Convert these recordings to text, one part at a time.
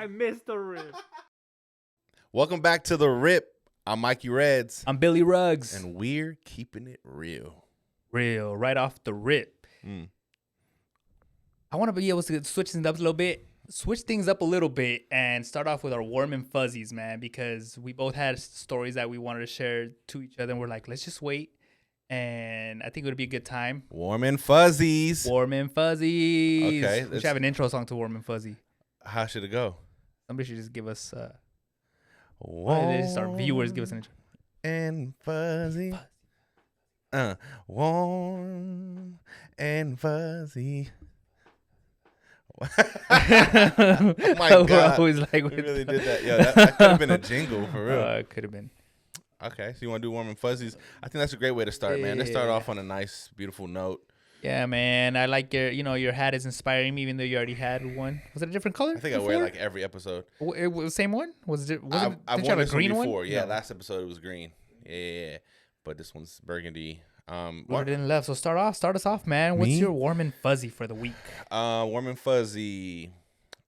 I missed the rip. Welcome back to The Rip. I'm Mikey Reds. I'm Billy Ruggs. And we're keeping it real. Real, right off the rip. I want to be able to switch things up a little bit and start off with our warm and fuzzies, man, because we both had stories that we wanted to share to each other, and we're like, let's just wait. And I think it would be a good time. Warm and fuzzies. Warm and fuzzies. Okay. We should have an intro song to Warm and Fuzzy. How should it go? Somebody should just give us... Warm just our viewers give us an intro. and fuzzy. Warm and fuzzy. Oh my God. Always like We really did that. Yeah, that could have been a jingle for real. It could have been. Okay, so you want to do warm and fuzzies? I think that's a great way to start, man. Let's start off on a nice, beautiful note. Yeah, man. I like your hat is inspiring me, even though you already had one. Was it a different color? I think I wear like every episode. It was the same one? Was it? I've did you worn have a this green one before. one? Yeah, No. last episode it was green. Yeah, but this one's burgundy. What didn't left? So start us off, man. What's your warm and fuzzy for the week? Warm and fuzzy.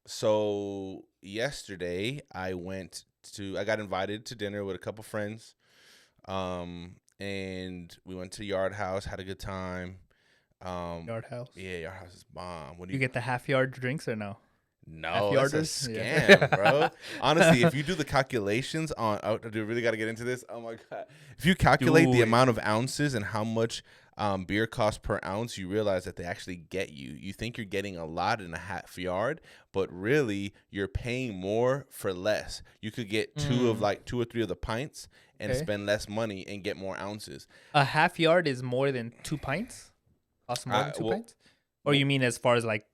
So yesterday I got invited to dinner with a couple friends. And we went to Yard House, had a good time. Yard House. Yeah, Yard House is bomb. What do You get the half yard drinks or no? No, that's a scam, bro. Honestly, if you do the calculations on, do we really got to get into this? Oh my God. If you calculate the amount of ounces and how much beer costs per ounce, you realize that they actually get you. You think you're getting a lot in a half yard, but really you're paying more for less. You could get two or three of the pints and spend less money and get more ounces. A half yard is more than 2 pints? Costs more than 2 pints? Or you mean as far as like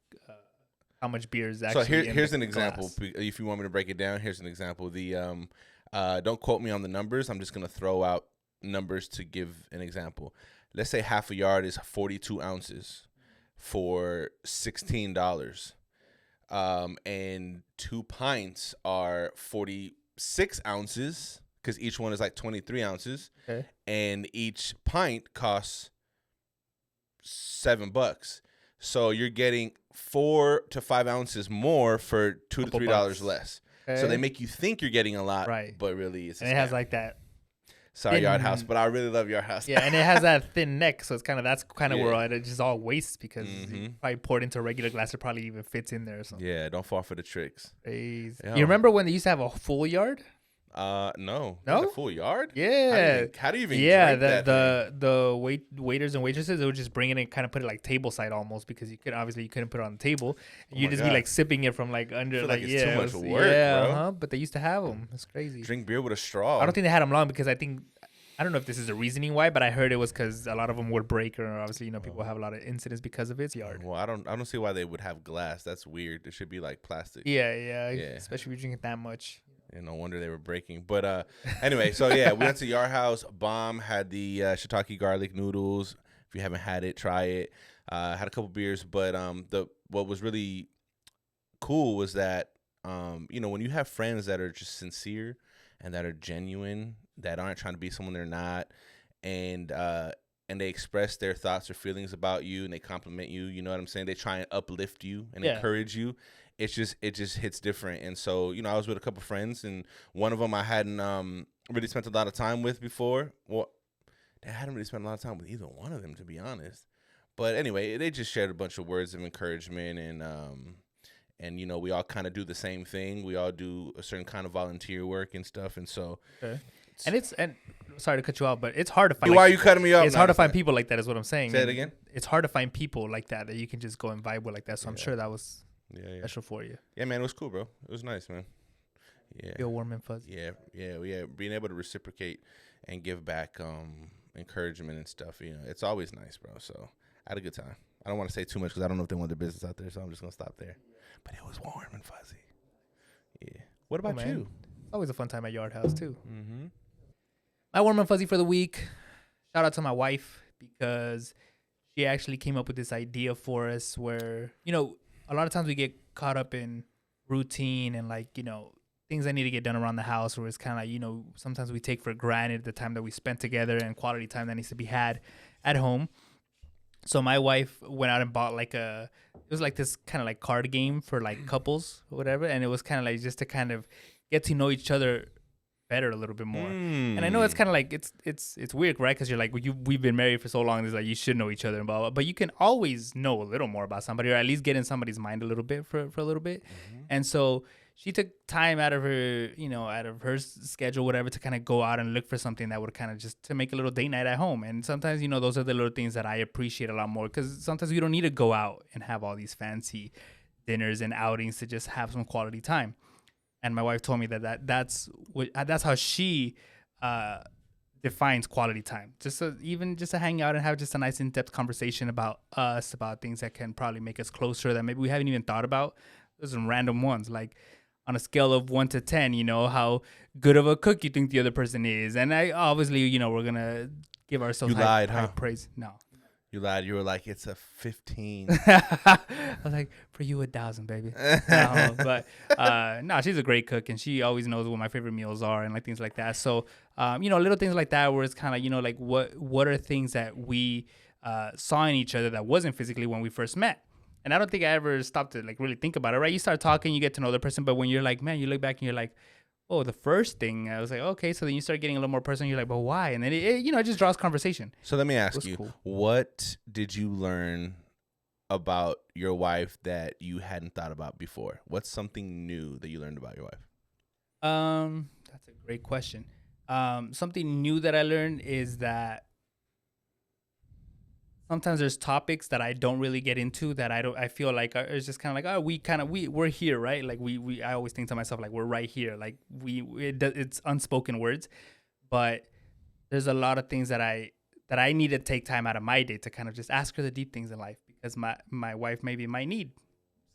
how much beer is actually here's an example. glass? If you want me to break it down, here's an example. Don't quote me on the numbers. I'm just going to throw out numbers to give an example. Let's say half a yard is 42 ounces for $16. And 2 pints are 46 ounces because each one is like 23 ounces. Okay. And each pint costs $7. So you're getting 4 to 5 ounces more for $2 to $3 less. Okay. So they make you think you're getting a lot, Right. but really it's a And it scam. has like that. Sorry, thin- Yard House, but I really love Yard House. Yeah, and it has that thin neck, so that's kind of Yeah. where it just all wastes because you probably poured into a regular glass, it probably even fits in there or something. Yeah, don't fall for the tricks. Crazy. Yeah. You remember when they used to have a full yard? No. No? That's a full yard? Yeah. How do you even Yeah, drink that the waiters and waitresses, they would just bring it and kind of put it like table side almost because you couldn't put it on the table. You'd just be like sipping it from like under. I feel like it's too much work, yeah, bro. But they used to have them. It's crazy. Drink beer with a straw. I don't think they had them long because I don't know if this is the reasoning why, but I heard it was because a lot of them would break, or obviously people have a lot of incidents because of its yard. Well, I don't see why they would have glass. That's weird. It should be like plastic. Yeah. Yeah. Especially if you drink it that much. Yeah, no wonder they were breaking. But anyway, so yeah, we went to Yard House. Bomb had the shiitake garlic noodles. If you haven't had it, try it. Had a couple beers, but what was really cool was that when you have friends that are just sincere and that are genuine, that aren't trying to be someone they're not, and they express their thoughts or feelings about you and they compliment you. You know what I'm saying? They try and uplift you and encourage you. It just hits different. And so, I was with a couple friends, and one of them I hadn't really spent a lot of time with before. Well, I hadn't really spent a lot of time with either one of them, to be honest. But anyway, they just shared a bunch of words of encouragement, and we all kind of do the same thing. We all do a certain kind of volunteer work and stuff. And so, and sorry to cut you off, but it's hard to find. Why are you cutting me off? It's hard to find people like that, is what I'm saying. Say it again. It's hard to find people like that you can just go and vibe with like that. So I'm sure that was special for you. Yeah, man, it was cool, bro. It was nice, man. Yeah. Feel warm and fuzzy. Yeah. Being able to reciprocate and give back encouragement and stuff, it's always nice, bro. So I had a good time. I don't want to say too much because I don't know if they want their business out there, so I'm just gonna stop there. But it was warm and fuzzy. Yeah. What about you? Always a fun time at Yard House too. Mm-hmm. My warm and fuzzy for the week. Shout out to my wife because she actually came up with this idea for us where, a lot of times we get caught up in routine and things that need to get done around the house, where it's kind of like, sometimes we take for granted the time that we spent together and quality time that needs to be had at home. So my wife went out and bought like it was like this kind of like card game for like couples or whatever, and it was kind of like just to kind of get to know each other better a little bit more. And I know it's kind of like it's weird, right? Because you're like, we've been married for so long, it's like you should know each other and blah, blah. But you can always know a little more about somebody, or at least get in somebody's mind a little bit for a little bit. And so she took time out of her, out of her schedule, whatever, to kind of go out and look for something that would kind of just to make a little date night at home. And sometimes, those are the little things that I appreciate a lot more, because sometimes we don't need to go out and have all these fancy dinners and outings to just have some quality time. And my wife told me that's how she defines quality time. Even just to hang out and have just a nice in-depth conversation about us, about things that can probably make us closer that maybe we haven't even thought about. There's some random ones, like on a scale of 1 to 10, how good of a cook you think the other person is. And I obviously, we're gonna give ourselves high praise. No. You lied. You were like, it's a 15. I was like, for you, 1,000, baby. No, but no, she's a great cook, and she always knows what my favorite meals are and like things like that. So, little things like that, where it's kind of like, what are things that we saw in each other that wasn't physically when we first met. And I don't think I ever stopped to like really think about it, right? You start talking, you get to know the person, but when you're like, man, you look back and you're like, oh, the first thing, I was like, okay. So then you start getting a little more personal. You're like, but why? And then it just draws conversation. So let me ask you, what did you learn about your wife that you hadn't thought about before? What's something new that you learned about your wife? That's a great question. Something new that I learned is that sometimes there's topics that I don't really get into that I feel like it's just kind of like, we're here, right? Like I always think to myself, like, we're right here. Like it's unspoken words, but there's a lot of things that I need to take time out of my day to kind of just ask her the deep things in life, because my wife maybe might need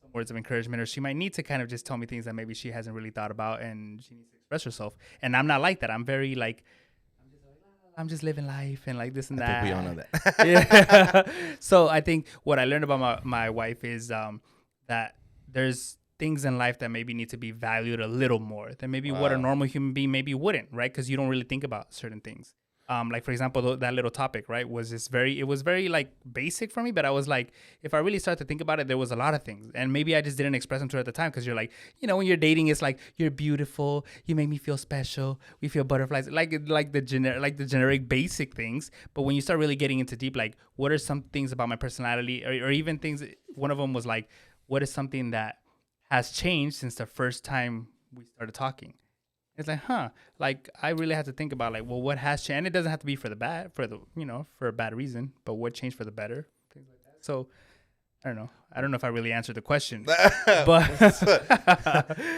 some words of encouragement, or she might need to kind of just tell me things that maybe she hasn't really thought about, and she needs to express herself. And I'm not like that. I'm very like, I'm just living life and like this and that. I think we all know that. Yeah. So I think what I learned about my wife is that there's things in life that maybe need to be valued a little more than maybe what a normal human being maybe wouldn't, right? Because you don't really think about certain things. Like, for example, that little topic, right, it was very like basic for me, but I was like, if I really start to think about it, there was a lot of things, and maybe I just didn't express them to her at the time, because you're like, when you're dating, it's like, you're beautiful, you make me feel special, we feel butterflies, like the generic basic things. But when you start really getting into deep, like, what are some things about my personality, or even things, one of them was like, what is something that has changed since the first time we started talking? It's like, like, I really had to think about, like, well, what has changed? And it doesn't have to be for the bad, for a bad reason, but what changed for the better, things like that. So I don't know. I don't know if I really answered the question, but I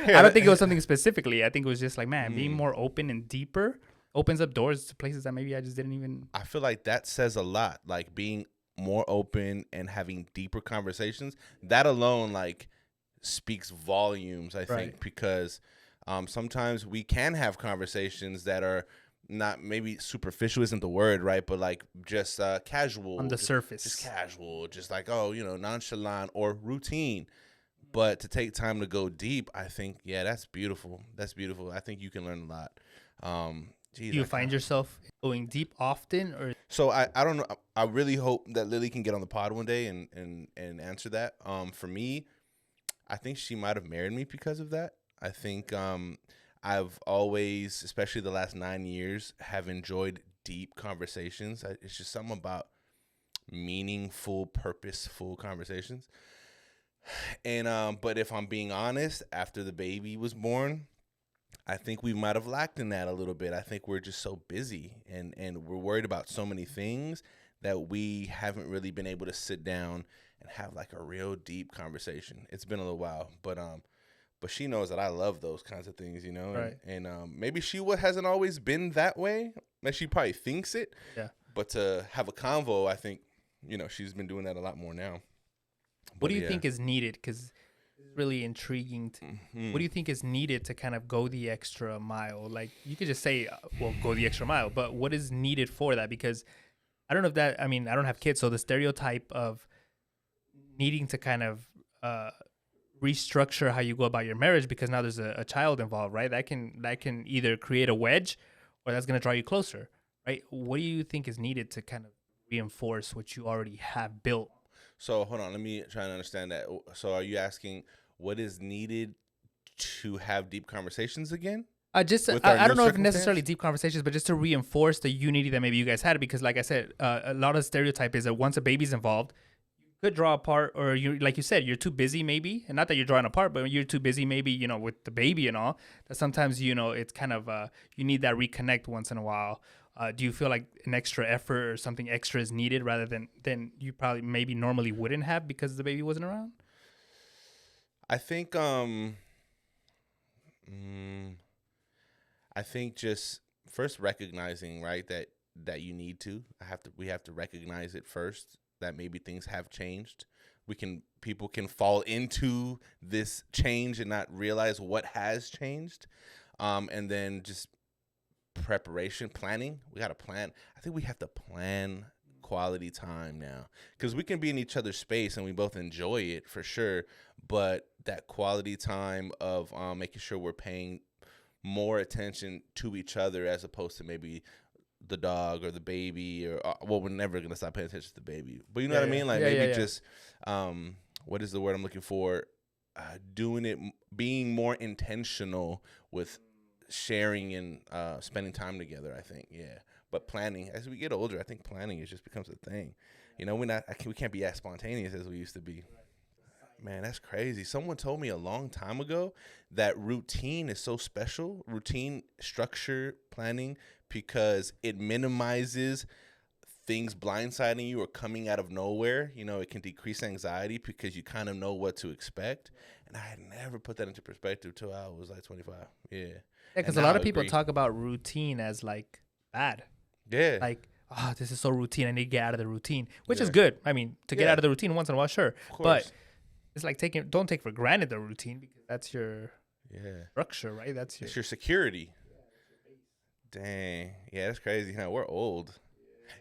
don't think it was something specifically. I think it was just like, man, being more open and deeper opens up doors to places that maybe I just didn't even. I feel like that says a lot, like being more open and having deeper conversations. That alone, like, speaks volumes, I think, because sometimes we can have conversations that are not, maybe superficial isn't the word, right? But like just casual. On the surface. Just casual. Just like, nonchalant or routine. But to take time to go deep, I think, yeah, that's beautiful. That's beautiful. I think you can learn a lot. Do you find yourself going deep often? Or So I don't know. I really hope that Lily can get on the pod one day and answer that. For me, I think she might have married me because of that. I think I've always, especially the last 9 years, have enjoyed deep conversations. It's just something about meaningful, purposeful conversations. And but if I'm being honest, after the baby was born, I think we might have lacked in that a little bit. I think we're just so busy and we're worried about so many things that we haven't really been able to sit down and have like a real deep conversation. It's been a little while, but she knows that I love those kinds of things, Right. And maybe she hasn't always been that way. Like, she probably thinks it. Yeah. But to have a convo, I think, she's been doing that a lot more now. What do you think is needed? Because it's really intriguing. What do you think is needed to kind of go the extra mile? Like, you could just say, go the extra mile, but what is needed for that? Because I don't know if I don't have kids, so the stereotype of needing to kind of restructure how you go about your marriage because now there's a child involved, right? That can either create a wedge or that's going to draw you closer, right? What do you think is needed to kind of reinforce what you already have built. So hold on, let me try and understand that. So are you asking what is needed to have deep conversations again? I don't know if necessarily circumstance? deep conversations, but just to reinforce the unity that maybe you guys had. Because, like I said, a lot of stereotype is that once a baby's involved, you could draw apart, or you, like you said, you're too busy, maybe, and not that you're drawing apart, but you're too busy, maybe, with the baby and all. That sometimes, it's kind of you need that reconnect once in a while. Do you feel like an extra effort or something extra is needed rather than you probably maybe normally wouldn't have because the baby wasn't around? I think I think just first recognizing, right, that you need to. We have to recognize it first, that maybe things have changed. People can fall into this change and not realize what has changed. And then just planning. We got to plan. I think we have to plan quality time now, because we can be in each other's space and we both enjoy it for sure. But that quality time of making sure we're paying more attention to each other as opposed to maybe the dog or the baby, or we're never gonna stop paying attention to the baby. But you know what I mean? Like just what is the word I'm looking for? Doing it, being more intentional with sharing and spending time together. I think, But planning, as we get older, I think planning just becomes a thing. We can't be as spontaneous as we used to be. Man, that's crazy. Someone told me a long time ago that routine is so special. Routine, structure, planning, because it minimizes things blindsiding you or coming out of nowhere. It can decrease anxiety because you kind of know what to expect. And I had never put that into perspective till I was like 25. Yeah. Because a lot of people talk about routine as like bad. Yeah. Like, oh, this is so routine. I need to get out of the routine, which is good. I mean, to get out of the routine once in a while, sure. But it's like don't take for granted the routine, because that's your structure, right? It's your security. Dang. Yeah, that's crazy. We're old.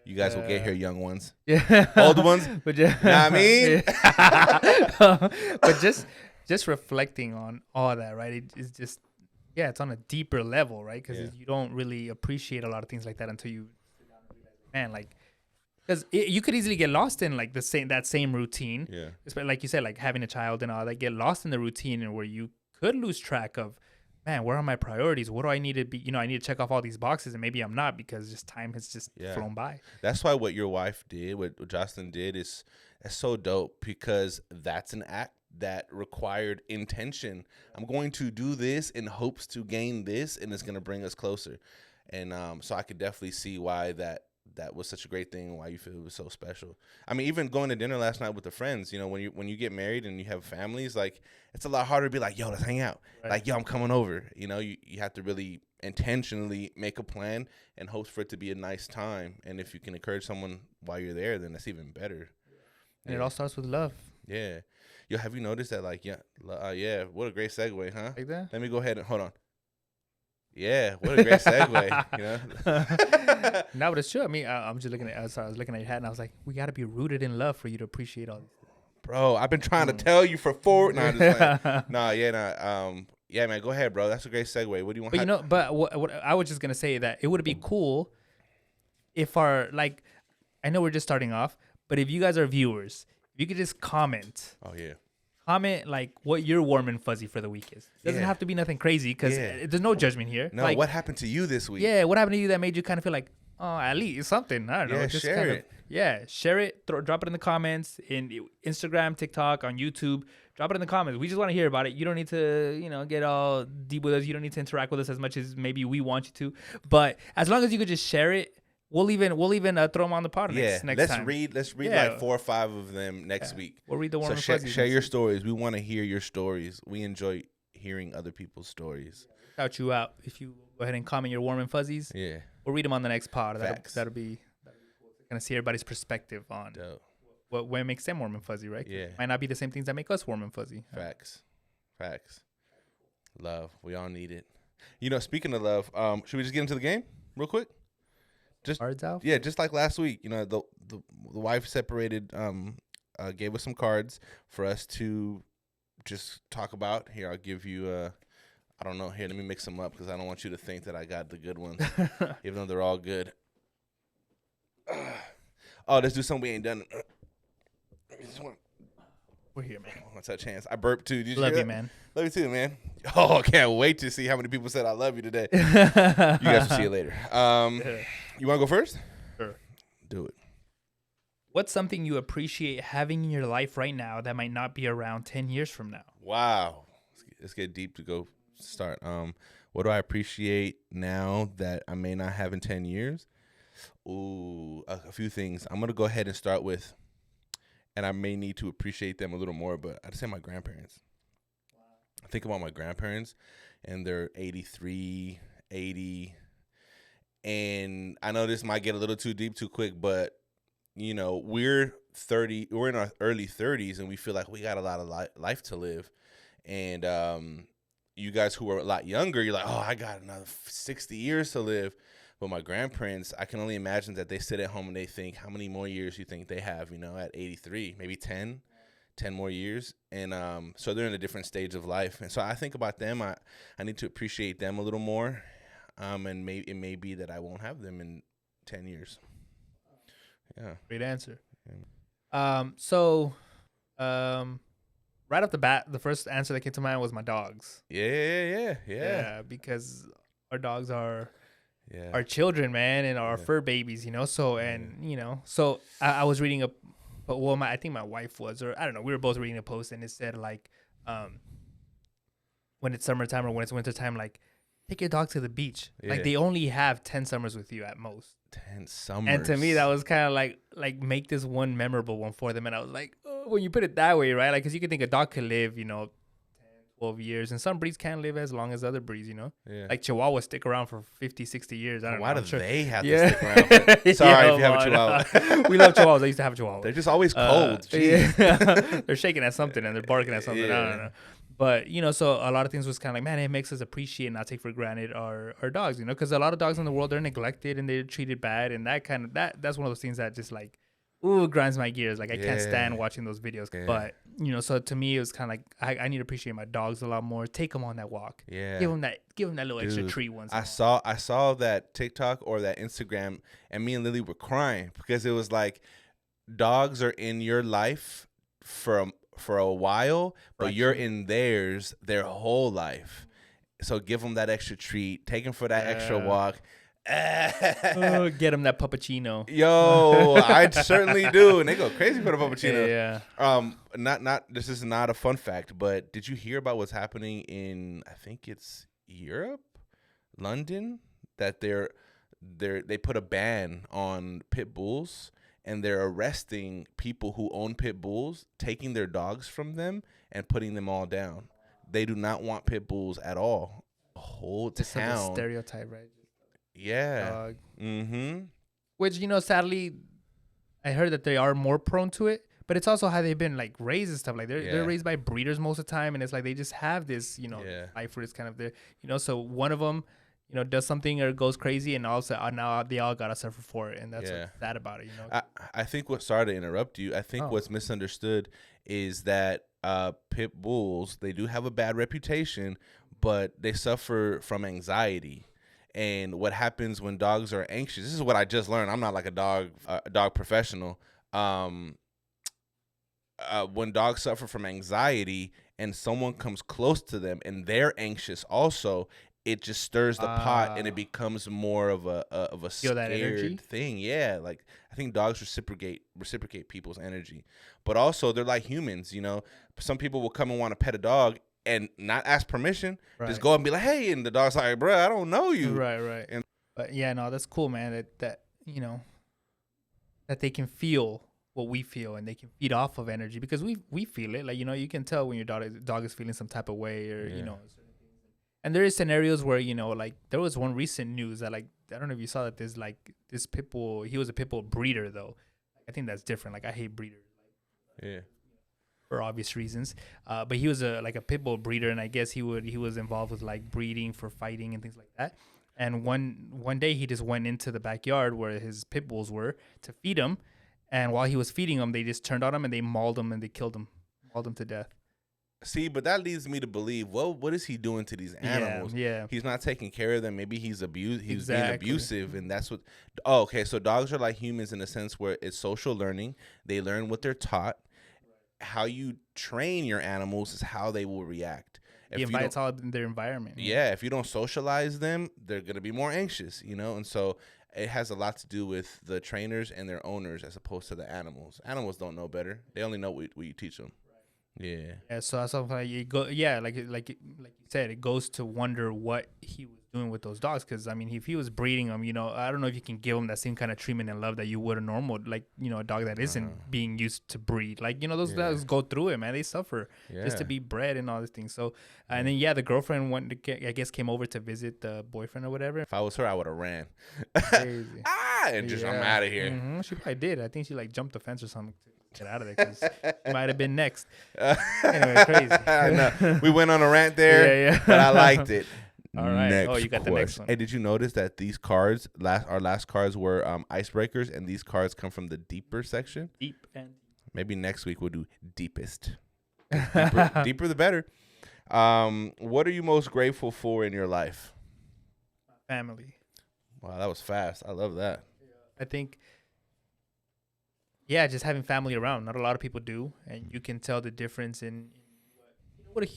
You guys will get here, young ones. Yeah. Old ones. But know what I mean? But just reflecting on all that, right? It is just, it's on a deeper level, right? Because you don't really appreciate a lot of things like that until you sit down and realize, man, like, because you could easily get lost in like that same routine. Yeah. Especially like you said, like having a child and all that, get lost in the routine, and where you could lose track of, man, where are my priorities? What do I need to be? I need to check off all these boxes, and maybe I'm not, because just time has just flown by. That's why what your wife did, what Jocelyn did, is so dope, because that's an act that required intention. I'm going to do this in hopes to gain this, and it's going to bring us closer. And so I could definitely see why that was such a great thing, why you feel it was so special. I mean, even going to dinner last night with the friends, when you get married and you have families, like, it's a lot harder to be like, yo, let's hang out. Right. Like, yo, I'm coming over. You have to really intentionally make a plan and hope for it to be a nice time. And if you can encourage someone while you're there, then that's even better. And it all starts with love. Yeah. Yo, have you noticed that, like, what a great segue, huh? Like that? Let me go ahead and hold on. Yeah, what a great segue, No, but it's true. I mean, I was looking at your hat, and I was like, we got to be rooted in love for you to appreciate all these things. Bro, I've been trying to tell you for 4. No, yeah, man, go ahead, bro. That's a great segue. What do you want? But what I was just gonna say that it would be cool if I know we're just starting off, but if you guys are viewers, if you could just comment. Oh yeah. Comment like what your warm and fuzzy for the week is. It doesn't have to be nothing crazy, because there's no judgment here. No, what happened to you this week? Yeah, what happened to you that made you kind of feel like, oh, at least something. I don't know. Just share it. Share it. Drop it in the comments in Instagram, TikTok, on YouTube. Drop it in the comments. We just want to hear about it. You don't need to, get all deep with us. You don't need to interact with us as much as maybe we want you to. But as long as you could just share it, we'll even throw them on the pod next time. Let's read like 4 or 5 of them next week. We'll read the warm and fuzzy. Share your stories. We want to hear your stories. We enjoy hearing other people's stories. Shout you out if you go ahead and comment your warm and fuzzies. Yeah, we'll read them on the next pod. That'll be cool. Kind of see everybody's perspective on what makes them warm and fuzzy, right? Yeah, might not be the same things that make us warm and fuzzy. Facts. Love. We all need it. Speaking of love, should we just get into the game real quick? Just cards out? Yeah, just like last week. The wife separated, gave us some cards for us to just talk about. Here, I'll give you I don't know. Here, let me mix them up, because I don't want you to think that I got the good ones, even though they're all good. Oh, let's do something we ain't done. We're here, man. What's that chance? I burped too. Did Love you you, man. Love you too, man. Oh, I can't wait to see how many people said I love you today. You guys will see it later. You want to go first? Sure. Do it. What's something you appreciate having in your life right now that might not be around 10 years from now? Wow. Let's get deep to go start. What do I appreciate now that I may not have in 10 years? Ooh, a few things. I'm going to go ahead and start with, and I may need to appreciate them a little more, but I'd say my grandparents. Wow. I think about my grandparents, and they're 83, 80, and I know this might get a little too deep too quick, but you know, we're in our early 30s, and we feel like we got a lot of life to live. And you guys who are a lot younger, you're like, oh, I got another 60 years to live. But my grandparents, I can only imagine that they sit at home and they think, how many more years you think they have, you know, at 83, maybe 10 more years. And so they're in a different stage of life. And so I think about them. I need to appreciate them a little more. And it may be that I won't have them in 10 years. Yeah. Great answer. So, right off the bat, the first answer that came to mind was my dogs. Yeah. Because our dogs are our children, man, and our fur babies, you know. So, and you know, so I was reading I think my wife was, or I don't know, we were both reading a post, and it said like, when it's summertime or when it's wintertime, like, take your dog to the beach. Yeah. Like, they only have 10 summers with you at most. 10 summers. And to me, that was kind of like make this one memorable one for them. And I was like, oh, when you put it that way, right? Like, because you can think a dog could live, you know, 10, 12 years. And some breeds can't live as long as other breeds, you know? Yeah. Like Chihuahuas stick around for 50, 60 years. I don't know. Why do they have to stick around? Sorry if you have a Chihuahua. We love Chihuahuas. I used to have a Chihuahua. They're just always cold. They're shaking at something and they're barking at something. I don't know. But, you know, so a lot of things was kind of like, man, it makes us appreciate and not take for granted our dogs, you know, because a lot of dogs in the world, they're neglected and they're treated bad. And that's one of those things that just like, ooh, grinds my gears. Like, I can't stand watching those videos. Yeah. But, you know, so to me, it was kind of like, I need to appreciate my dogs a lot more. Take them on that walk. Yeah. Give them that little extra treat once. I saw that TikTok or that Instagram, and me and Lily were crying because it was like, dogs are in your life for a while, but you're in theirs their whole life. So give them that extra treat. Take them for that extra walk. Get them that puppuccino. Yo, I certainly do. And they go crazy for the puppuccino. Yeah. This is not a fun fact, but did you hear about what's happening in, I think it's Europe, London, that they put a ban on pit bulls? And they're arresting people who own pit bulls, taking their dogs from them and putting them all down. They do not want pit bulls at all. The whole just town. Like a stereotype, right? Yeah. Dog. Mm-hmm. Which, you know, sadly, I heard that they are more prone to it, but it's also how they've been like raised and stuff. Like they're raised by breeders most of the time, and it's like they just have this, you know, life where it's kind of there, you know. So one of them, you know, does something or goes crazy, and also now they all gotta suffer for it, and that's what's sad about it, you know. I think sorry to interrupt you. I think what's misunderstood is that pit bulls, they do have a bad reputation, but they suffer from anxiety. And what happens when dogs are anxious? This is what I just learned. I'm not like a dog professional. When dogs suffer from anxiety and someone comes close to them and they're anxious also, it just stirs the pot and it becomes more of a scared thing. Yeah, like I think dogs reciprocate people's energy, but also they're like humans. You know, some people will come and want to pet a dog and not ask permission, just go and be like, "Hey," and the dog's like, "Bro, I don't know you." Right. And but yeah, no, that's cool, man. That you know, that they can feel what we feel and they can feed off of energy because we feel it. Like, you know, you can tell when your dog is feeling some type of way or you know. And there is scenarios where, you know, like there was one recent news that, like, I don't know if you saw that there's like this pit bull. He was a pit bull breeder, though. I think that's different. Like, I hate breeders. Yeah. For obvious reasons. But he was a pit bull breeder, and I guess he was involved with like breeding for fighting and things like that. And one day he just went into the backyard where his pit bulls were to feed them. And while he was feeding them, they just turned on him and they mauled him and they killed him to death. See, but that leads me to believe, well, what is he doing to these animals? Yeah. He's not taking care of them. Maybe he's being Exactly. abusive, and that's what. Oh, okay. So dogs are like humans in a sense where it's social learning. They learn what they're taught. How you train your animals is how they will react. It's all in their environment. Yeah, if you don't socialize them, they're gonna be more anxious, and so it has a lot to do with the trainers and their owners as opposed to the animals. Animals don't know better; they only know what you teach them. Yeah. Yeah. So that's something like you go. Yeah, like you said, it goes to wonder what he was doing with those dogs. Because I mean, if he was breeding them, I don't know if you can give them that same kind of treatment and love that you would a normal, like a dog that isn't being used to breed. Like those dogs go through it, man. They suffer just to be bred and all these things. So and then the girlfriend I guess came over to visit the boyfriend or whatever. If I was her, I would have ran. Crazy. And just I'm out of here. Mm-hmm. She probably did. I think she like jumped the fence or something to get out of there because she might have been next. Anyway, crazy. No, we went on a rant there, but I liked it. All right. You got the next one. Hey, did you notice that these cards, our last cards were icebreakers, and these cards come from the deeper section? Deep and maybe next week we'll do deepest. Deeper the better. What are you most grateful for in your life? Family. Wow, that was fast. I love that. I think, just having family around. Not a lot of people do, and you can tell the difference in what a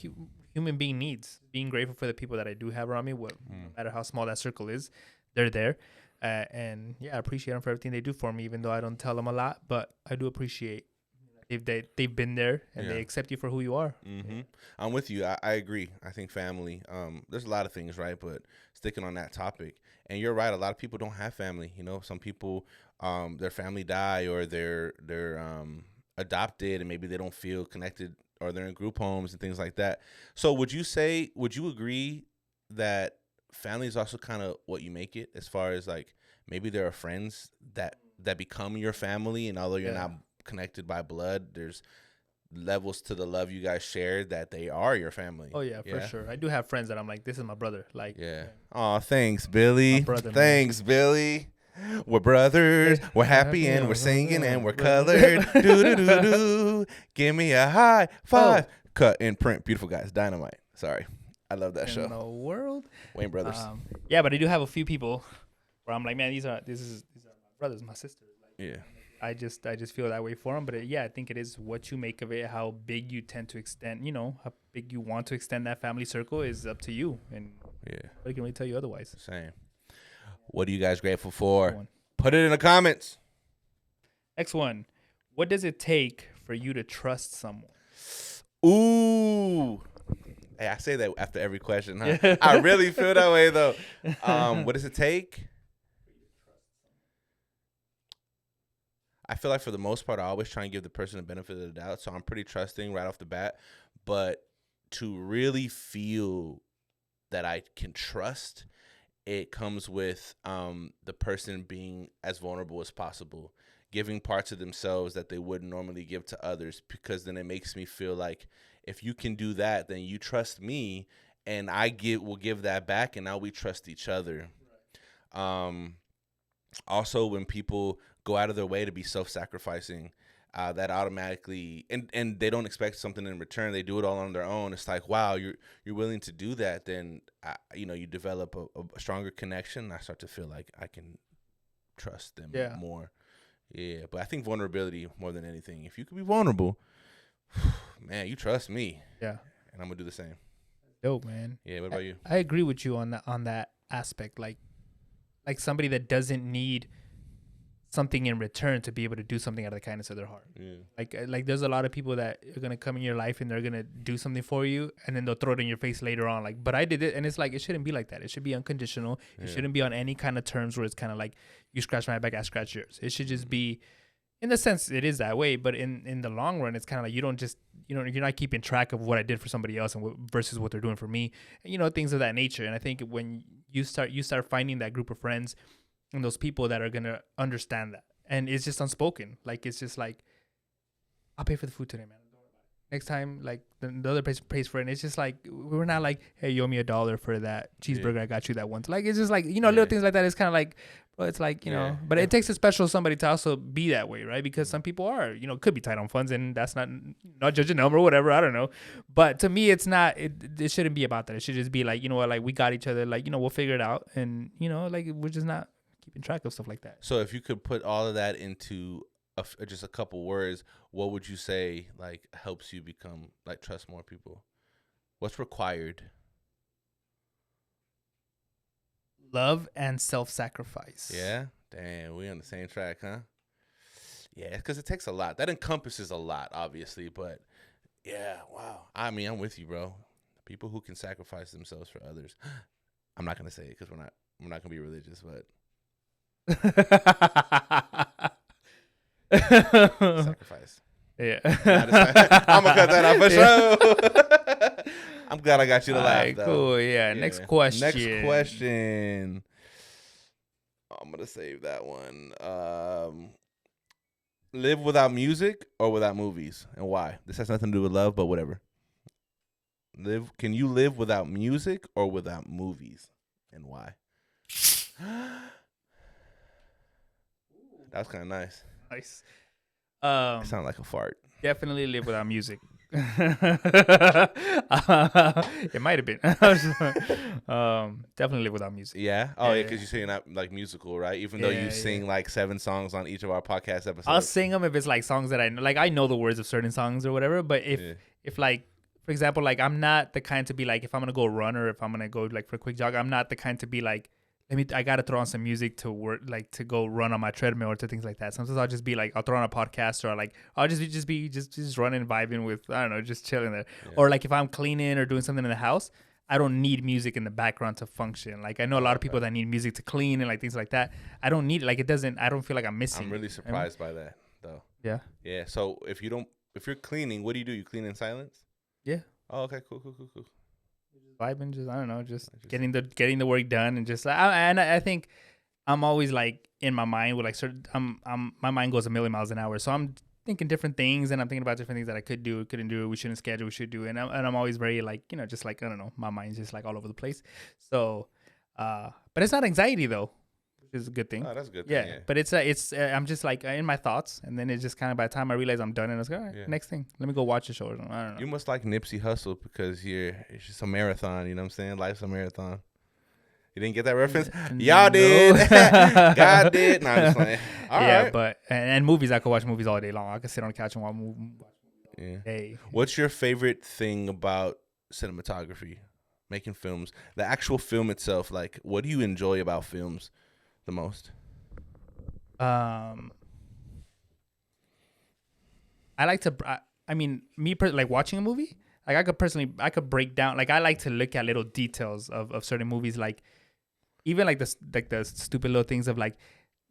human being needs. Being grateful for the people that I do have around me, no matter how small that circle is, they're there. And I appreciate them for everything they do for me, even though I don't tell them a lot, but I do appreciate they've been there and they accept you for who you are. Mm-hmm. I'm with you. I agree. I think family, there's a lot of things, right? But sticking on that topic, and you're right, a lot of people don't have family. Some people, their family die or they're adopted and maybe they don't feel connected or they're in group homes and things like that. So would you agree that family is also kind of what you make it, as far as like maybe there are friends that become your family, and although you're not connected by blood, there's levels to the love you guys share that they are your family. Oh yeah, for sure. I do have friends that I'm like, this is my brother. Like, Oh, thanks, Billy. Brother, thanks, man. Billy. We're brothers. We're happy and we're singing and we're colored. Do do do do. Give me a high five. Cut in print. Beautiful guys. Dynamite. Sorry, I love that show. In the world, Wayne Brothers. But I do have a few people where I'm like, man, these are my brothers, my sisters. Like, I just feel that way for them. But I think it is what you make of it, how big you tend to extend, how big you want to extend that family circle is up to you. And I can really tell you otherwise. Same. What are you guys grateful for? Put it in the comments. Next one. What does it take for you to trust someone? Ooh. Hey, I say that after every question, huh? I really feel that way, though. What does it take? I feel like for the most part, I always try and give the person the benefit of the doubt. So I'm pretty trusting right off the bat. But to really feel that I can trust, it comes with the person being as vulnerable as possible, giving parts of themselves that they wouldn't normally give to others, because then it makes me feel like if you can do that, then you trust me, and will give that back, and now we trust each other. Also, when people go out of their way to be self-sacrificing, that automatically, and they don't expect something in return, they do it all on their own. It's like, wow, you're willing to do that, then you develop a stronger connection. I start to feel like I can trust them more. But I think vulnerability more than anything. If you could be vulnerable, man, you trust me. And I'm gonna do the same. Dope, man. What about you? I agree with you on that aspect. Like somebody that doesn't need something in return to be able to do something out of the kindness of their heart. Like there's a lot of people that are gonna come in your life and they're gonna do something for you, and then they'll throw it in your face later on, like, but I did it. And it's like, it shouldn't be like that. It should be unconditional. It shouldn't be on any kind of terms where it's kind of like, you scratch my back, I scratch yours. It should just be, in the sense it is that way, but in the long run, it's kind of like, you don't just, you're not keeping track of what I did for somebody else and versus what they're doing for me, and, things of that nature. And I think when you start finding that group of friends and those people that are gonna understand that, and it's just unspoken, like, it's just like, I'll pay for the food today, man. next time, like the other person pays for it. And it's just like we're not like, hey, you owe me $1 for that cheeseburger I got you that once. Like it's just like little things like that. It's kind of like, well, it's like but it takes a special somebody to also be that way, right? Because some people are could be tight on funds, and that's not judging them or whatever. I don't know, but to me, it's not. It shouldn't be about that. It should just be like like we got each other. Like we'll figure it out, and like we're just not keeping track of stuff like that. So if you could put all of that into just a couple words, what would you say like helps you become like trust more people? What's required? Love and self-sacrifice. Yeah, damn, we on the same track, huh? Yeah, because it takes a lot. That encompasses a lot, obviously, but yeah, wow. I mean, I'm with you, bro. People who can sacrifice themselves for others. I'm not gonna say it because we're not gonna be religious, but sacrifice. Yeah. I'm gonna cut that out for sure. I'm glad I got you to laugh, though. Cool. Yeah. Next question. I'm gonna save that one. Live without music or without movies, and why? This has nothing to do with love, but whatever. Can you live without music or without movies, and why? That was kind of nice. Nice. It sounded like a fart. Definitely live without music. It might have been. Definitely live without music. Yeah. Oh, yeah. Because you say you're not like musical, right? Even though you sing like 7 songs on each of our podcast episodes. I'll sing them if it's like songs that I know. Like I know the words of certain songs or whatever. But if like, for example, like I'm not the kind to be like, if I'm gonna go run or if I'm gonna go like for a quick jog, I'm not the kind to be like, I gotta throw on some music to work, like to go run on my treadmill or to things like that. Sometimes I'll just be like, I'll throw on a podcast or like I'll just be running, vibing with, I don't know, just chilling there. Yeah. Or like if I'm cleaning or doing something in the house, I don't need music in the background to function. Like I know a lot of people that need music to clean and like things like that. I don't need like it doesn't. I don't feel like I'm missing. I'm really surprised by that though. Yeah. Yeah. So if you're cleaning, what do? You clean in silence? Yeah. Oh, okay. Cool. Vibing, just I don't know, just getting the work done, and just I think I'm always like in my mind with like my mind goes a million miles an hour, so I'm thinking different things, and I'm thinking about different things that I could do, couldn't do, we shouldn't schedule, we should do, and I'm always very like just like I don't know, my mind's just like all over the place. So, but it's not anxiety though, which is a good thing. Oh, that's a good thing. Yeah, but it's I'm just like in my thoughts, and then it's just kind of by the time I realize I'm done, and it's like, all right, next thing, let me go watch a show or something. I don't know. You must like Nipsey Hussle because it's just a marathon. You know what I'm saying? Life's a marathon. You didn't get that reference? Y'all did. God did. No, I'm just playing. All right. But and movies, I could watch movies all day long. I could sit on the couch and watch movies. Yeah. Hey. What's your favorite thing about cinematography, making films, the actual film itself? Like, what do you enjoy about films the most? I like to. Like watching a movie. Like I could break down. Like I like to look at little details of certain movies. Like even like the stupid little things of like,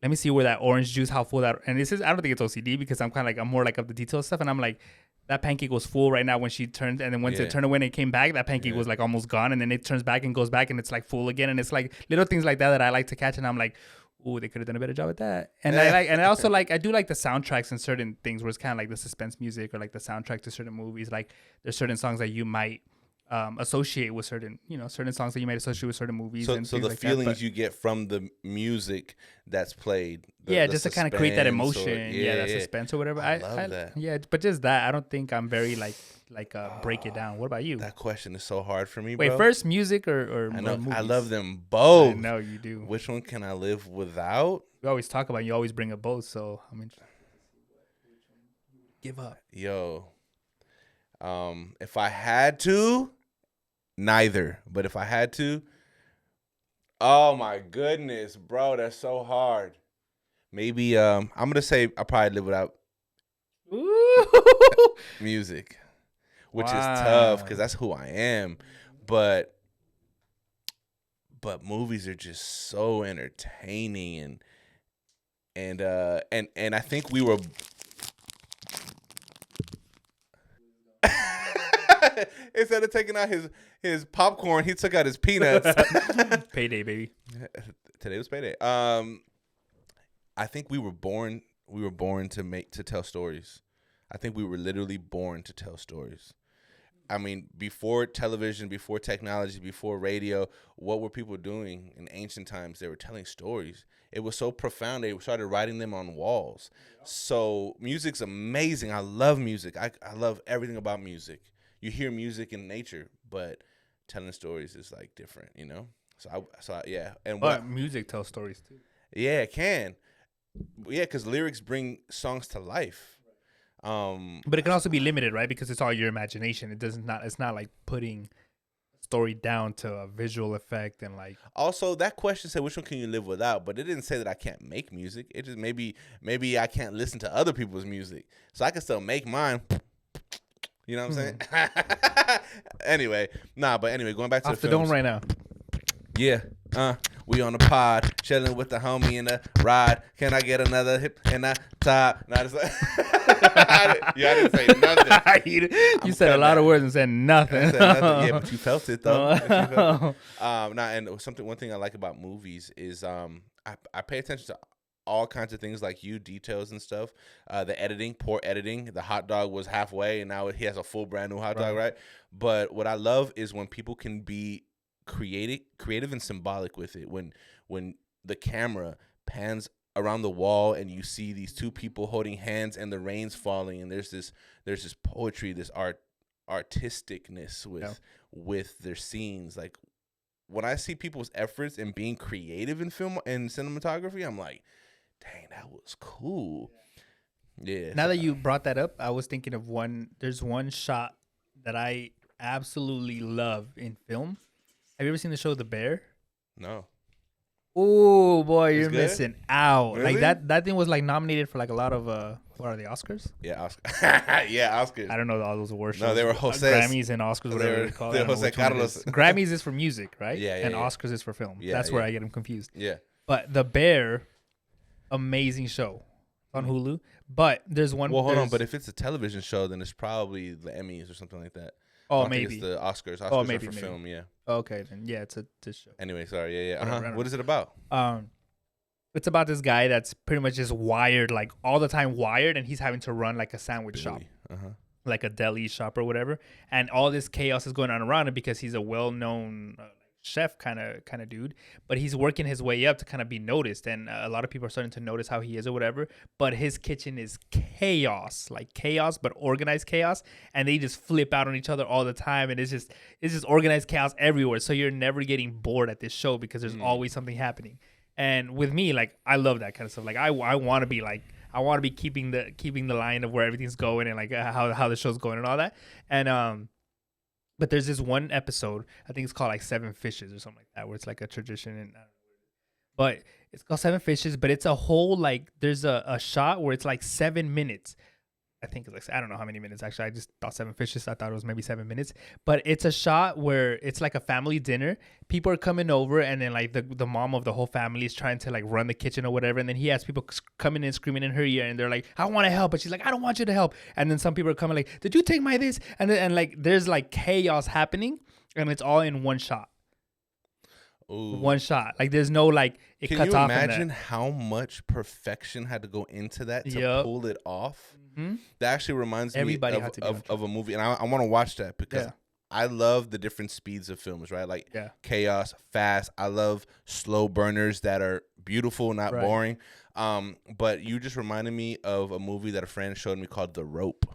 let me see where that orange juice, how full that. And this is, I don't think it's OCD because I'm kind of like, I'm more like of the detail stuff. And I'm like, that pancake was full right now when she turned, and then once it turned away and it came back, that pancake was like almost gone, and then it turns back and goes back and it's like full again, and it's like little things like that I like to catch, and I'm like, ooh, they could have done a better job at that. And I also like, I do like the soundtracks and certain things where it's kind of like the suspense music or like the soundtrack to certain movies. Like there's certain songs that you might associate with certain songs that you might associate with certain movies. So, and so the like feelings you get from the music that's played. Just to kind of create that emotion. That suspense or whatever. I love that. Yeah, but just that, I don't think I'm very break it down. What about you? That question is so hard for me, bro. Wait, first music or I know, movies? I love them both. I know you do. Which one can I live without? We always talk about, you always bring up both, so I mean, give up. Yo, if I had to, neither. But if I had to, oh my goodness, bro, that's so hard. Maybe I'm gonna say I probably live without music, which is tough because that's who I am. But movies are just so entertaining, and I think we were. Instead of taking out his popcorn, he took out his peanuts. Payday, baby. Today was payday. I think we were born to tell stories. I think we were literally born to tell stories. I mean, before television, before technology, before radio, what were people doing in ancient times? They were telling stories. It was so profound. They started writing them on walls. So music's amazing. I love music. I love everything about music. You hear music in nature, but telling stories is like different, you know? Yeah. And But music tells stories too. yeah, it can. Yeah, because lyrics bring songs to life. But it can also be limited, right? Because it's all your imagination. It's not like putting a story down to a visual effect and like. Also, that question said, which one can you live without? But it didn't say that I can't make music. It just maybe I can't listen to other people's music. So I can still make mine. You know what I'm saying? Anyway, going back to Off the dome right now. Yeah. We on the pod, chilling with the homie in the ride. Can I get another hip in the top? No, it's like I didn't say nothing. You said a lot of words and said nothing. I said nothing. Yeah, but you felt it though. One thing I like about movies is I pay attention to all kinds of things like details and stuff. The editing, poor editing. The hot dog was halfway and now he has a full brand new hot dog, right? But what I love is when people can be creative and symbolic with it. When the camera pans around the wall and you see these two people holding hands and the rain's falling and there's this poetry, this artisticness with their scenes. Like when I see people's efforts in being creative in film and cinematography, I'm like, dang, that was cool. Yeah. Now that you brought that up, I was thinking of there's one shot that I absolutely love in film. Have you ever seen the show The Bear? No. Oh boy, you're missing out. Really? Like that thing was like nominated for like a lot of what are the Oscars? Yeah, yeah, Oscars. I don't know all those awards. No, they were Jose's. Grammys and Oscars, whatever they call it. They're Jose Carlos. Grammys is for music, right? Yeah, and yeah. Oscars is for film. Yeah, That's where I get them confused. Yeah. But The Bear, amazing show on Hulu. But there's one. Well, hold on. But if it's a television show, then it's probably the Emmys or something like that. Oh, maybe it's the Oscars. Oscars maybe, are for film. Yeah. Okay, then yeah, it's this show. Anyway, sorry. Yeah. Whatever, What is it about? It's about this guy that's pretty much just wired, like all the time wired, and he's having to run like a sandwich shop, like a deli shop or whatever. And all this chaos is going on around him because he's a well-known chef kind of dude, but he's working his way up to kind of be noticed, and a lot of people are starting to notice how he is or whatever. But his kitchen is chaos, like chaos, but organized chaos, and they just flip out on each other all the time, and it's just organized chaos everywhere. So you're never getting bored at this show because there's always something happening. And with me, like I love that kind of stuff. Like I want to be like I want to be keeping the line of where everything's going and like how the show's going and all that. And but there's this one episode, I think it's called like Seven Fishes or something like that, where it's like a tradition. And but it's called Seven Fishes, but it's a whole like there's a shot where it's like 7 minutes. I think it's like, I don't know how many minutes actually. I just thought Seven Fishes. I thought it was maybe 7 minutes, but it's a shot where it's like a family dinner. People are coming over, and then like the mom of the whole family is trying to like run the kitchen or whatever. And then he has people coming in screaming in her ear, and they're like, "I want to help," but she's like, "I don't want you to help." And then some people are coming like, "Did you take my this?" And like there's like chaos happening, and it's all in one shot. Ooh. One shot. Like there's no like it Can cuts you off. imagine how much perfection had to go into that to pull it off? Mm-hmm. That actually reminds me of a movie, and I want to watch that because I love the different speeds of films, right? Like chaos, fast. I love slow burners that are beautiful, not boring. But you just reminded me of a movie that a friend showed me called The Rope.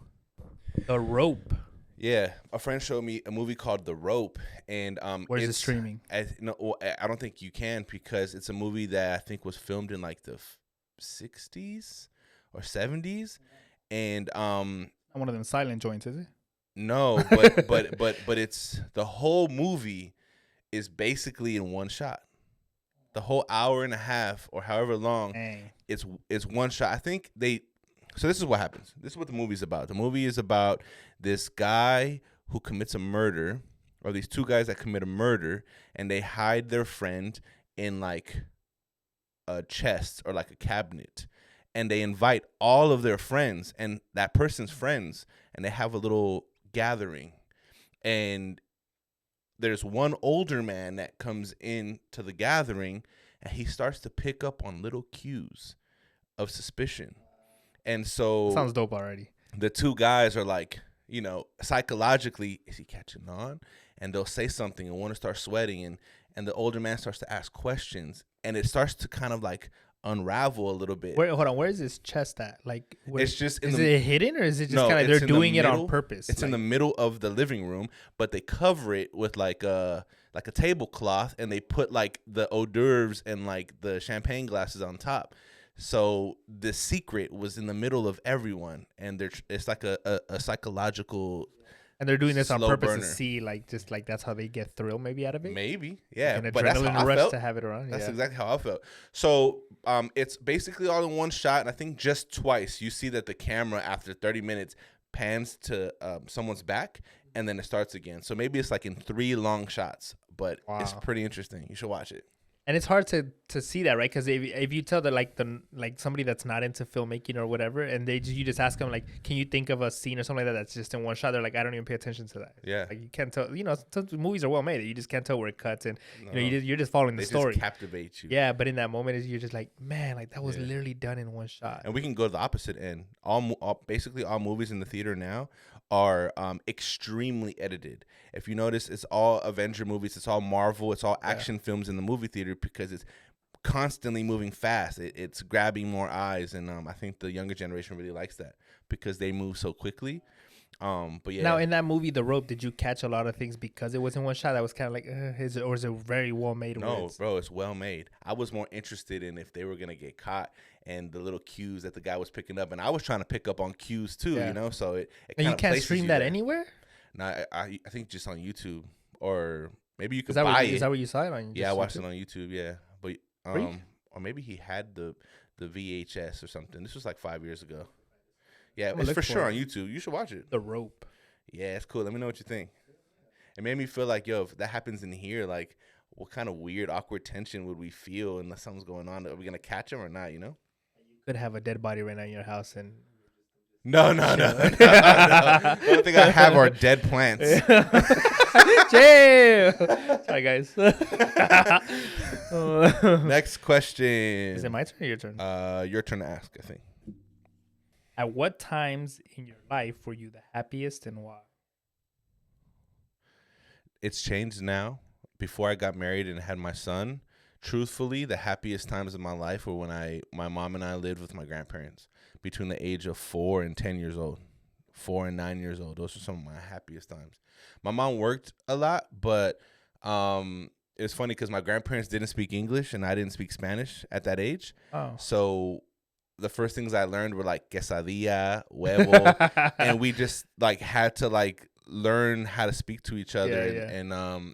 The Rope. Yeah, a friend showed me a movie called The Rope, and where's it streaming? I don't think you can because it's a movie that I think was filmed in like the 60s or 70s, and one of them silent joints, is it? No, but it's the whole movie is basically in one shot. The whole hour and a half or however long, it's one shot. I think So this is what happens. This is what the movie's about. The movie is about this guy who commits a murder, or these two guys that commit a murder, and they hide their friend in like a chest or like a cabinet. And they invite all of their friends and that person's friends, and they have a little gathering. And there's one older man that comes in to the gathering, and he starts to pick up on little cues of suspicion. And so sounds dope already. the two guys are like, psychologically, is he catching on? And they'll say something and one starts sweating, and the older man starts to ask questions, and it starts to kind of like unravel a little bit. Hold on, where is this chest at? Like, it's just is it hidden, or is it just kind of they're doing it on purpose? It's in the middle of the living room, but they cover it with like a tablecloth, and they put like the hors d'oeuvres and like the champagne glasses on top. So the secret was in the middle of everyone, and it's like a psychological. And they're doing this on purpose burner. to see, like, just like that's how they get thrill maybe out of it. Maybe, yeah. Like an but that's how adrenaline rush I felt. to have it around. That's exactly how I felt. So it's basically all in one shot, and I think just twice you see that the camera after 30 minutes pans to someone's back, and then it starts again. So maybe it's like in 3 long shots, but it's pretty interesting. You should watch it. And it's hard to see that, right? Because if you tell that like somebody that's not into filmmaking or whatever, and you just ask them like, can you think of a scene or something like that that's just in one shot? They're like, I don't even pay attention to that. Yeah, like you can't tell. Some movies are well made. You just can't tell where it cuts, and you're just following the story. Just captivate you. Yeah, but in that moment, you're just like, man, like that was literally done in one shot. And we can go to the opposite end. Basically all movies in the theater now are extremely edited. If you notice, it's all Avenger movies, it's all Marvel, it's all action films in the movie theater because it's constantly moving fast. It's grabbing more eyes, and I think the younger generation really likes that because they move so quickly. But yeah. Now in that movie, The Rope, did you catch a lot of things because it was in one shot? That was kind of like, is it very well made? No, bro, it's well made. I was more interested in if they were gonna get caught and the little cues that the guy was picking up, and I was trying to pick up on cues too. So it and you can't stream that anywhere. No, I think just on YouTube, or maybe you could buy it. Is that what you saw it on? Yeah, I watched it on YouTube. Yeah, but or maybe he had the VHS or something. This was like 5 years ago. Yeah, it's for sure on YouTube. You should watch it. The Rope. Yeah, it's cool. Let me know what you think. It made me feel like, yo, if that happens in here, like, what kind of weird, awkward tension would we feel unless something's going on? Are we gonna catch him or not? You could have a dead body right now in your house and. No. The only thing I have are dead plants. Jail. Sorry, guys. Next question. Is it my turn or your turn? Your turn to ask, I think. At what times in your life were you the happiest and why? It's changed now. Before I got married and had my son, truthfully, the happiest times of my life were when my mom and I lived with my grandparents between the age of 4 and 10 years old. 4 and 9 years old. Those are some of my happiest times. My mom worked a lot, but it was funny because my grandparents didn't speak English and I didn't speak Spanish at that age. Oh. So the first things I learned were like quesadilla, huevo, and we just like had to like learn how to speak to each other. And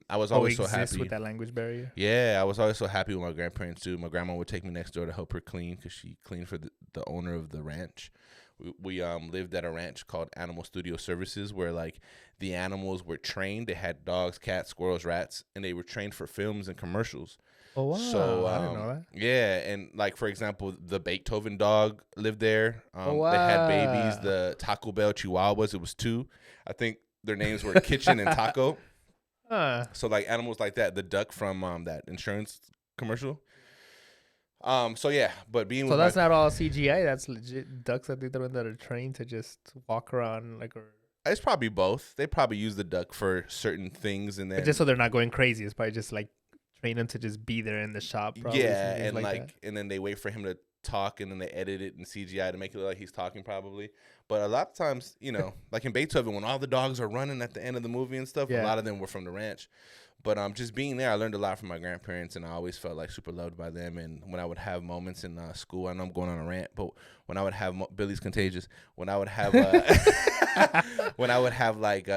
I was always so happy with that language barrier. Yeah, I was always so happy with my grandparents too. My grandma would take me next door to help her clean because she cleaned for the owner of the ranch. We lived at a ranch called Animal Studio Services, where like the animals were trained. They had dogs, cats, squirrels, rats, and they were trained for films and commercials. Oh wow! So I didn't know that. Yeah, and like for example, the Beethoven dog lived there. Wow. They had babies. The Taco Bell Chihuahuas, it was 2. I think their names were Kitchen and Taco. So like animals like that. The duck from that insurance commercial. So yeah, but being so that's not all CGI. That's legit ducks that that are trained to just walk around like. It's probably both. They probably use the duck for certain things, and then just so they're not going crazy. It's probably just like train them to just be there in the shop. Probably, yeah, and like and then they wait for him to talk, and then they edit it in CGI to make it look like he's talking probably. But a lot of times, like in Beethoven, when all the dogs are running at the end of the movie and stuff, a lot of them were from the ranch. But just being there, I learned a lot from my grandparents, and I always felt like super loved by them. And when I would have moments in school, I know I'm going on a rant, but when I would have Billy's contagious, when I would have like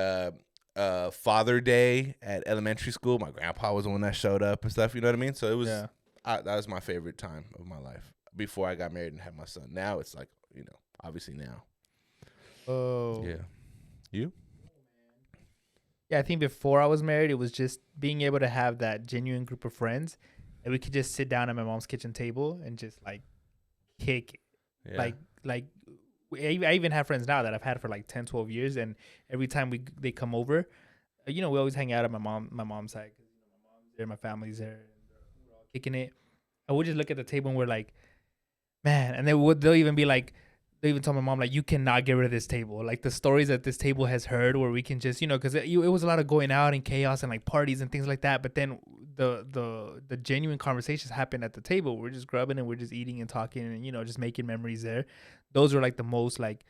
Father Day at elementary school, my grandpa was the one that showed up and stuff. You know what I mean? So it was that was my favorite time of my life before I got married and had my son. Now it's like obviously now. Oh yeah, you. Yeah, I think before I was married, it was just being able to have that genuine group of friends, and we could just sit down at my mom's kitchen table and just like kick it. Yeah. I even have friends now that I've had for like 10, 12 years, and every time they come over, we always hang out at my mom's side because my mom's there, my family's there, and we're all kicking it. And we'll just look at the table and we're like, man, and they'll even be like, they even told my mom, like, you cannot get rid of this table. Like, the stories that this table has heard where we can just, because it was a lot of going out and chaos and, like, parties and things like that. But then the genuine conversations happen at the table. We're just grubbing and we're just eating and talking and, just making memories there. Those were, like, the most, like,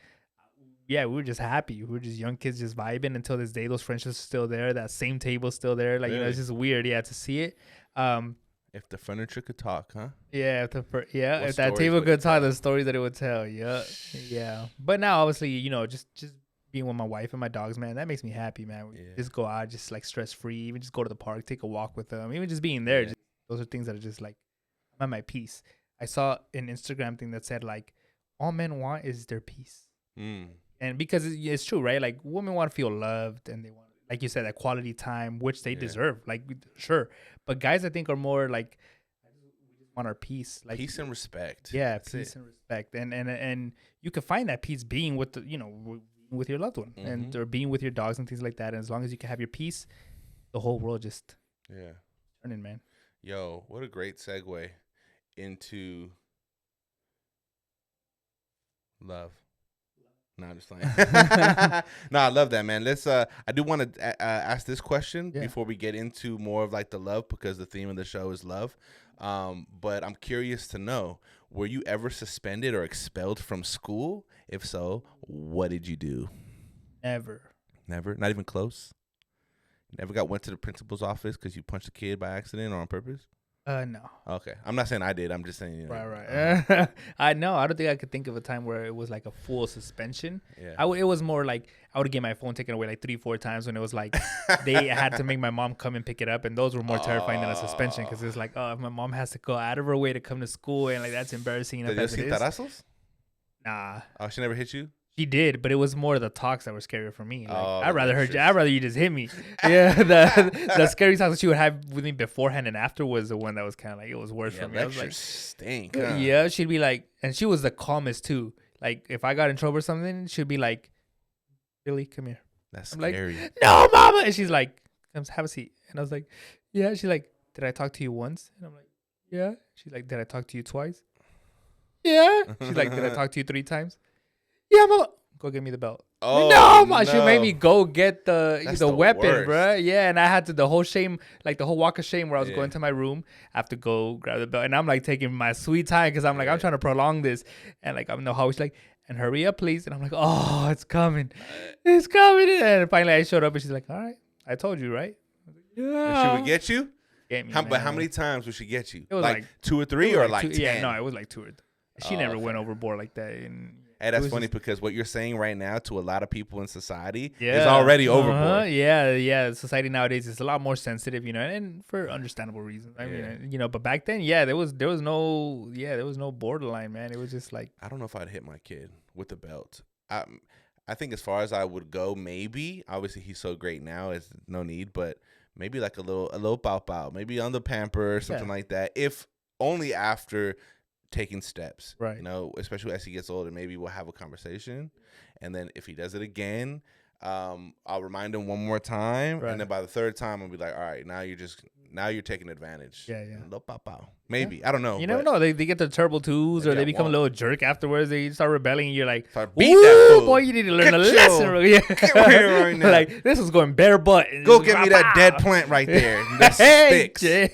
yeah, we were just happy. We were just young kids just vibing until this day. Those friendships are still there. That same table's still there. Like, Really? it's just weird, to see it. If the furniture could talk, huh? Yeah, if that stories table would it could talk, tell? the stories that it would tell. Yeah. But now, obviously, just being with my wife and my dogs, man, that makes me happy, man. Yeah. Just go out, just like stress free. Even just go to the park, take a walk with them. Even just being there, Yeah. those are things that are just like, I'm at my peace. I saw an Instagram thing that said like, all men want is their peace, and because it's true, right? Like, women want to feel loved, and they want, like you said, that quality time, which they deserve. Like, sure, but guys, I think, are more like, on our peace, like Peace and respect. Yeah, That's peace it. and respect, and you can find that peace being with with your loved one, and or being with your dogs and things like that. And as long as you can have your peace, the whole world just turning, man. Yo, what a great segue into love. No, I'm just playing. No, I love that, man. Let's. I do want to ask this question before we get into more of like the love, because the theme of the show is love. But I'm curious to know: were you ever suspended or expelled from school? If so, what did you do? Never. Never. Not even close. Never went to the principal's office because you punched a kid by accident or on purpose? No. Okay. I'm not saying I did. I'm just saying. Right. I know. I don't think I could think of a time where it was like a full suspension. Yeah. It was more like I would get my phone taken away like 3-4 times when it was like they had to make my mom come and pick it up, and those were more terrifying than a suspension, because it's like, oh, if my mom has to go out of her way to come to school, and like that's embarrassing enough as it is. Tarazos? Nah. Oh, she never hit you? She did, but it was more the talks that were scarier for me. Like, the I'd rather you just hit me. Yeah, the scary talks that she would have with me beforehand and after was the one that was kind of like, it was worse for me. I was like, stink. Huh? Yeah, she'd be like, and she was the calmest too. Like, if I got in trouble or something, she'd be like, Billy, come here. That's I'm scary. like, no, mama. And she's like, come have a seat. And I was like, yeah. She's like, did I talk to you once? And I'm like, yeah. She's like, did I talk to you twice? Yeah. She's like, did I talk to you 3 times? Yeah, mama. Go get me the belt. Oh, no, ma. She made me go get the weapon, worst. bro. Yeah, and I had to, the whole shame, like the whole walk of shame where I was going Yeah. to my room. I have to go grab the belt. And I'm like taking my sweet time because I'm like, I'm trying to prolong this. And like, I'm no how she's like, and hurry up, please. And I'm like, oh, it's coming. It's coming. And finally I showed up and she's like, all right, I told you, right? I was like, yeah. She would get you? Get me, But how man. many times would she get you? It was like 2 or 3 or like 10? Yeah, no, it was like 2 or 3. She never okay. went overboard like that. And Hey, that's was funny just- because what you're saying right now to a lot of people in society is already overboard. Yeah. Society nowadays is a lot more sensitive, and for understandable reasons. I mean, but back then, there was no borderline, man. It was just like, I don't know if I'd hit my kid with the belt. I think as far as I would go, maybe. Obviously, he's so great now, it's no need. But maybe like a little pow, maybe on the pamper or something like that. If only after taking steps, right? Especially as he gets older, maybe we'll have a conversation, and then if he does it again, I'll remind him one more time, and then by the 3rd time, I'll be like, all right, now you're taking advantage. Yeah. Little pow. Maybe I don't know. You never know. They get the turbo twos, or they become a little jerk afterwards. They start rebelling, and you're like, beat that fool. Boy, you need to learn a lesson. Yeah. Get here right now. Like, this was going bare butt. Go get me that dead plant right there. That sticks. Yeah.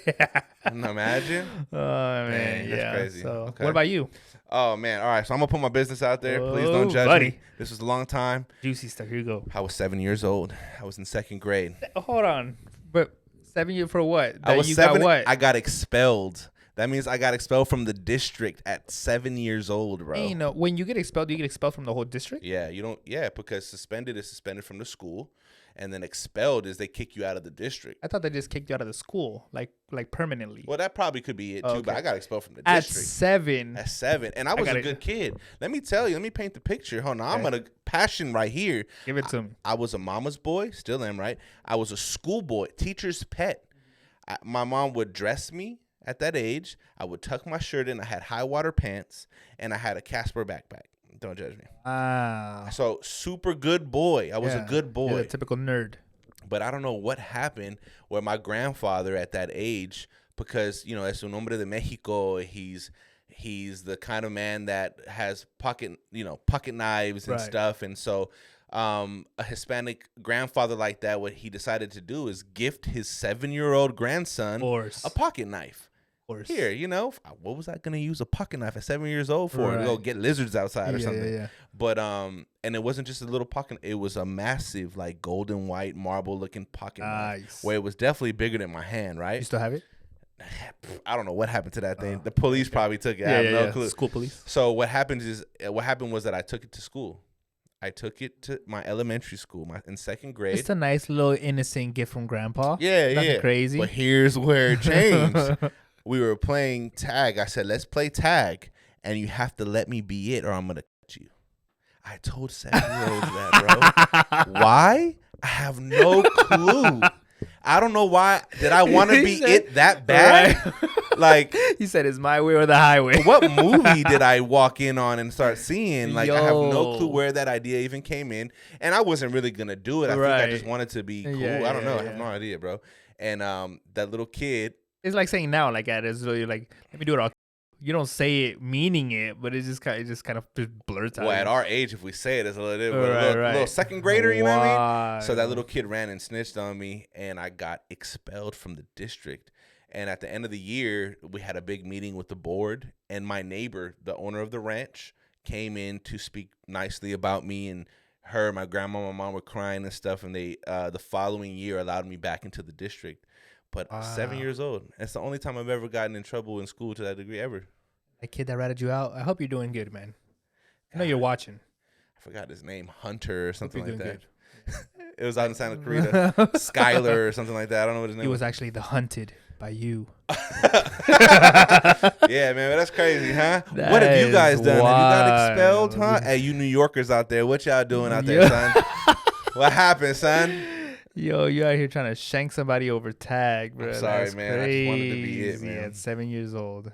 Imagine. Oh man, that's crazy. So, Okay. what about you? Oh man, all right. So I'm gonna put my business out there. Please don't judge buddy. me. This was a long time. Juicy stuff. Here you go. I was 7 years old. I was in 2nd grade. Hold on, but 7 years for what? I was you 7. Got what? I got expelled. That means I got expelled from the district at 7 years old, bro. Hey, when you get expelled, you get expelled from the whole district. Yeah, you don't. Yeah, because suspended is suspended from the school, and then expelled is they kick you out of the district. I thought they just kicked you out of the school, like permanently. Well, that probably could be it too, Okay. but I got expelled from the At district. 7. At 7. And I was a good kid. Let me tell you, let me paint the picture. Hold on. I'm gonna passion right here. Give it to me. I was a mama's boy, still am, right? I was a schoolboy, teacher's pet. My mom would dress me at that age. I would tuck my shirt in. I had high water pants, and I had a Casper backpack. Don't judge me. Wow. So super good boy. I was a good boy. You're a typical nerd. But I don't know what happened where my grandfather at that age, because, es un hombre de Mexico, he's He's the kind of man that has pocket knives and Right. stuff. And so a Hispanic grandfather like that, what he decided to do is gift his 7-year-old grandson Course. a pocket knife. Course. Here, what was I gonna use a pocket knife at 7 years old for? To go Right. get lizards outside or something. Yeah. But and it wasn't just a little pocket; it was a massive, like golden white marble looking pocket knife, Nice. where it was definitely bigger than my hand. Right? You still have it? I don't know what happened to that thing. The police probably took it. I have no clue. School police. So what happened was that I took it to school. I took it to my elementary school, in 2nd grade. It's a nice little innocent gift from Grandpa. Yeah, Nothing crazy. But here's where it changed. We were playing tag. I said, let's play tag, and you have to let me be it or I'm going to cut you. I told 7-year-olds that, bro. Why? I have no clue. I don't know why. Did I want to be it that bad? Right. Like, he said, it's my way or the highway. What movie did I walk in on and start seeing? Like, I have no clue Yo. where that idea even came in. And I wasn't really going to do it. I think I just wanted to be cool. I don't know. I have no idea, bro. And that little kid. It's like saying now, like at it, so you're like, let me do it all. You don't say it meaning it, but it just kind of blurts out. Well, at our age, if we say it, it's a little 2nd grader, you know what I mean? So that little kid ran and snitched on me, and I got expelled from the district. And at the end of the year, we had a big meeting with the board, and my neighbor, the owner of the ranch, came in to speak nicely about me, and my grandma, my mom were crying and stuff, and they the following year allowed me back into the district. But 7 years old. That's the only time I've ever gotten in trouble in school to that degree ever. That kid that ratted you out, I hope you're doing good, man. I know you're watching. I forgot his name, Hunter or something like that. Good. It was out in Santa Clarita. Skylar or something like that. I don't know what his name was. He was actually the hunted by you. Yeah, man, that's crazy, huh? What have you guys done? Wild. Have you got expelled, huh? Hey, you New Yorkers out there, what y'all doing out there, son? What happened, son? Yo, you out here trying to shank somebody over tag, bro. I'm sorry, That's man. Crazy. I just wanted to be it, man. At 7 years old.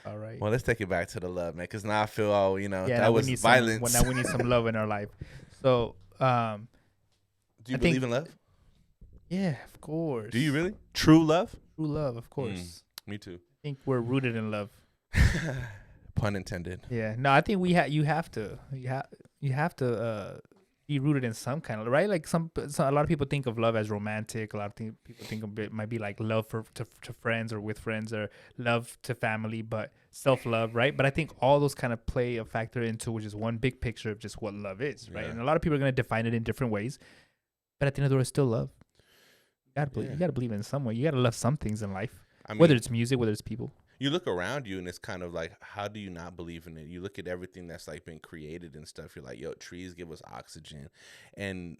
All right. Well, let's take it back to the love, man, because now I feel all, that was violence. Now we need some love in our life. So, do you believe in love? Yeah, of course. Do you really? True love? True love, of course. Me too. I think we're rooted in love. Pun intended. Yeah. No, I think you have to be rooted in some kind of, right? Like a lot of people think of love as romantic. A lot of people think of it might be like love to friends or with friends, or love to family, but self-love, right? But I think all those kind of play a factor into, which is one big picture of just what love is, right? Yeah. And a lot of people are going to define it in different ways, but at the end of the day, it's still love. You gotta believe in some way. You gotta love some things in life, whether it's music, whether it's people. You look around you and it's kind of like, how do you not believe in it? You look at everything that's like been created and stuff. You're like, yo, trees give us oxygen, and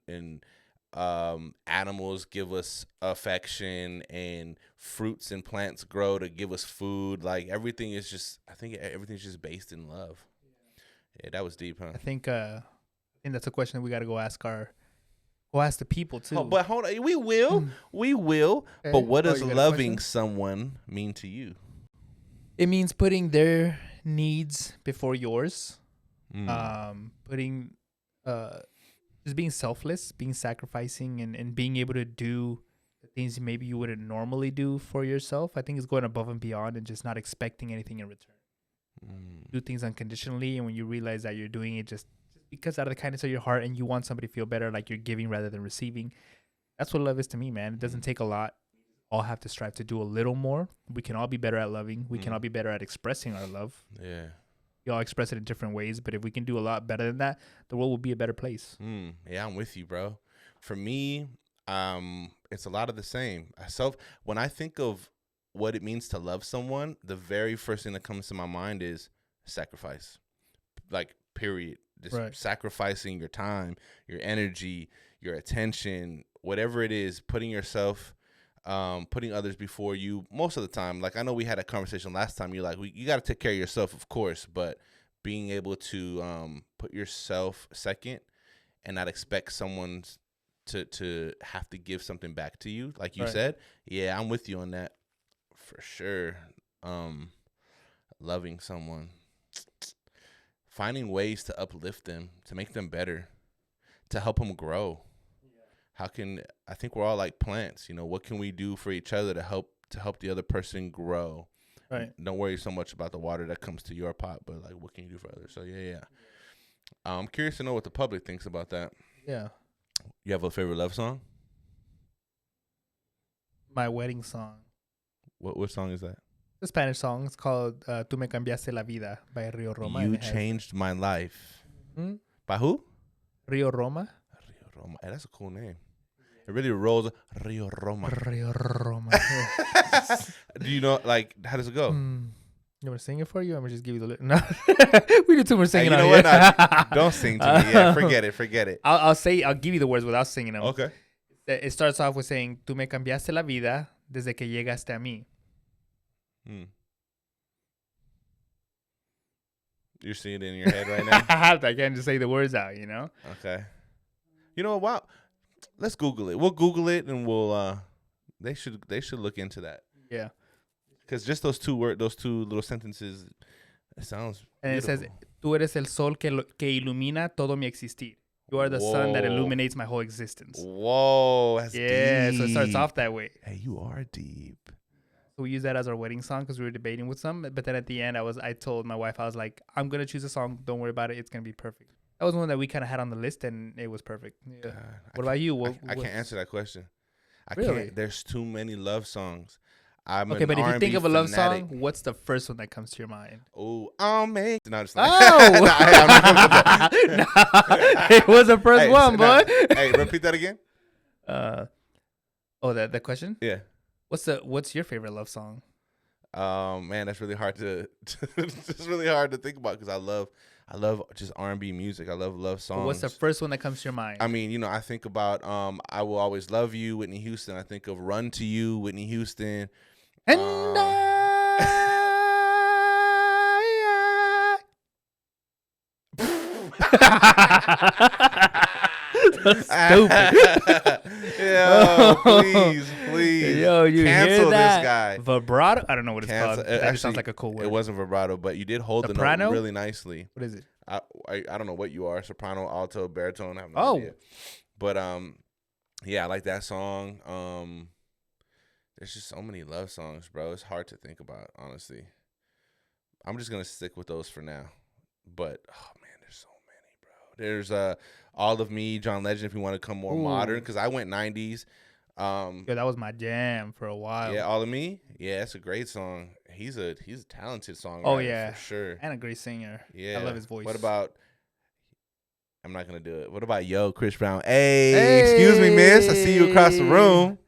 animals give us affection, and fruits and plants grow to give us food. Like everything is just, I think everything's just based in love. Yeah, that was deep, huh? I think that's a question that we got to go ask the people too. Oh, but hold on, we will. Okay. But what does loving someone mean to you? It means putting their needs before yours. Putting, just being selfless, being sacrificing, and being able to do the things maybe you wouldn't normally do for yourself. I think it's going above and beyond and just not expecting anything in return. Do things unconditionally, and when you realize that you're doing it just because out of the kindness of your heart and you want somebody to feel better, like you're giving rather than receiving. That's what love is to me, man. It doesn't take a lot. All have to strive to do a little more. We can all be better at loving. We can all be better at expressing our love. Yeah. We all express it in different ways, but if we can do a lot better than that, the world will be a better place. Yeah, I'm with you, bro. For me, it's a lot of the same. When I think of what it means to love someone, the very first thing that comes to my mind is sacrifice. Like, period. Just sacrificing your time, your energy, your attention, whatever it is, putting others before you most of the time. Like, I know we had a conversation last time. You're like, you got to take care of yourself, of course, but being able to put yourself second and not expect someone to have to give something back to you, like you said. Yeah, I'm with you on that for sure. Loving someone, finding ways to uplift them, to make them better, to help them grow. I think we're all like plants, what can we do for each other to help the other person grow? Right. Don't worry so much about the water that comes to your pot, but like, what can you do for others? So yeah. I'm curious to know what the public thinks about that. Yeah. You have a favorite love song? My wedding song. What song is that? The Spanish song. It's called "Tú me cambiaste la vida" by Rio Roma. You changed my life. Hmm? By who? Rio Roma. Rio Roma. Hey, that's a cool name. It really rolls. Rio Roma. Rio Roma. Do you know, like, how does it go? You want to sing it for you? I'm going to just give you the... No. We do too much singing Hey, you know on what? here. No, don't sing to me. Yeah, forget it. I'll give you the words without singing them. Okay. It starts off with saying, "Tú me cambiaste la vida desde que llegaste a mí." You're seeing it in your head right now? I can't just say the words out, you know? Okay. You know what? Wow. Let's Google it. We'll Google it and we'll they should look into that. Yeah. Because just those two little sentences, it sounds And beautiful. it says, "Tú eres el sol que ilumina todo mi existir." You are the sun that illuminates my whole existence. Whoa, that's deep. So it starts off that way. Hey, you are deep. So we use that as our wedding song because we were debating with some. But then at the end, I told my wife, I was like, "I'm gonna choose a song. Don't worry about it. It's gonna be perfect." That was one that we kind of had on the list, and it was perfect. Yeah. What about you? I can't answer that question. I Really? can't. There's too many love songs. Okay, but if you think of a love song, what's the first one that comes to your mind? Oh, I'll make. No, just like, Oh, I'm not gonna put that. It was the first one, boy. Hey, repeat that again. The question? Yeah. What's your favorite love song? Man, that's really hard to it's really hard to think about because I love just R&B music. I love songs. But what's the first one that comes to your mind? I mean, I think about "I Will Always Love You," Whitney Houston. I think of "Run to You," Whitney Houston. And stupid. Yo, please. Yo, you cancel hear that? this guy. Vibrato? I don't know what it's Cancel. called. That Actually, just sounds like a cool word. It wasn't vibrato, but you did hold Soprano? the note really nicely. What is it? I don't know what you are. Soprano, alto, baritone. I have no idea. But yeah, I like that song. There's just so many love songs, bro. It's hard to think about, honestly. I'm just gonna stick with those for now. But oh man, there's so many, bro. There's All of Me, John Legend. If you want to come more modern, because I went 90s. Yo, that was my jam for a while. Yeah, All of Me. Yeah, it's a great song. He's a talented songwriter. Oh yeah, for sure. And a great singer. Yeah, I love his voice. What about? I'm not gonna do it. What about Yo, Chris Brown? Hey, excuse me, miss. I see you across the room.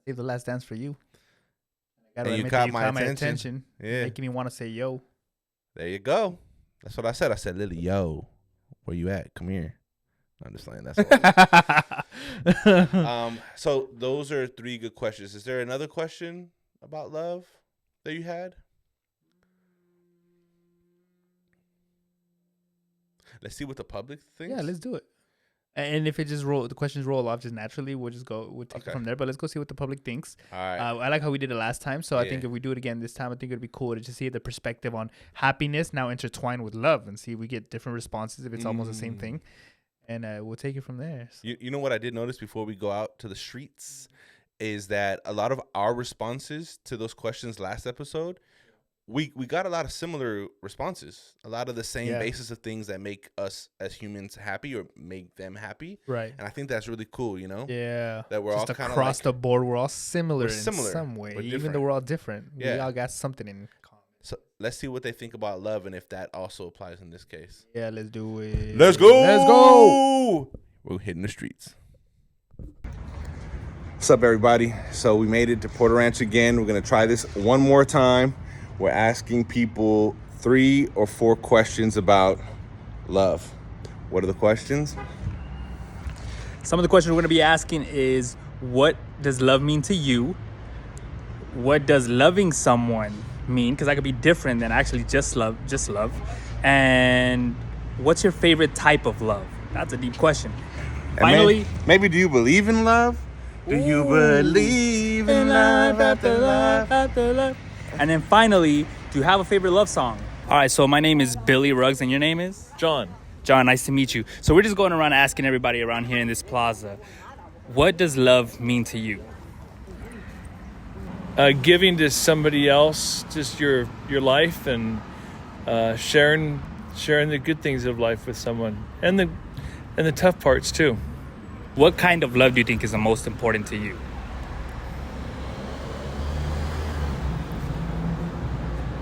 Save the last dance for you. And you caught my attention. Yeah, making me want to say yo. There you go. That's what I said. I said, Lily, yo, where you at? Come here. I'm just saying that's all. So those are 3 good questions. Is there another question about love that you had? Let's see what the public thinks. Yeah, let's do it. And if it just the questions roll off just naturally, we'll take it from there. But let's go see what the public thinks. All right. I like how we did it last time. So I think if we do it again this time, I think it'd be cool to just see the perspective on happiness now intertwined with love and see if we get different responses if it's almost the same thing. And we'll take it from there. You know what I did notice before we go out to the streets is that a lot of our responses to those questions last episode, we got a lot of similar responses, a lot of the same basis of things that make us as humans happy or make them happy. Right. And I think that's really cool, Yeah. That we're just all kind of across the board, we're all similar in some way, even though we're all different. Yeah. We all got something in common. So let's see what they think about love and if that also applies in this case. Yeah, let's do it. Let's go. Let's go. We're hitting the streets. What's up, everybody? So we made it to Porter Ranch again. We're going to try this one more time. We're asking people 3 or 4 questions about love. What are the questions? Some of the questions we're going to be asking is, what does love mean to you? What does loving someone mean? Because that could be different than actually just love. And what's your favorite type of love? That's a deep question. And Finally, maybe do you believe in love? Do you believe in love after love after love? And then finally, do you have a favorite love song? All right, so my name is Billy Ruggs, and your name is? John, nice to meet you. So we're just going around asking everybody around here in this plaza, what does love mean to you? giving to somebody else just your life, and sharing the good things of life with someone, and the tough parts too. What kind of love do you think is the most important to you?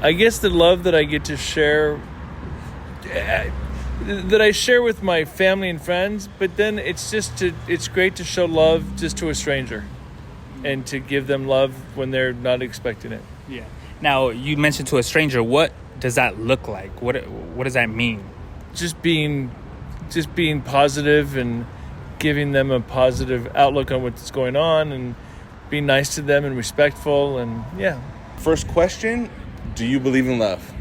I guess the love that I get to share, that I share with my family and friends, but then it's great to show love just to a stranger, and to give them love when they're not expecting it. Yeah. Now, you mentioned to a stranger. What does that look like? What does that mean? Just being positive and giving them a positive outlook on what's going on, and being nice to them and respectful, and yeah. First question, do you believe in love?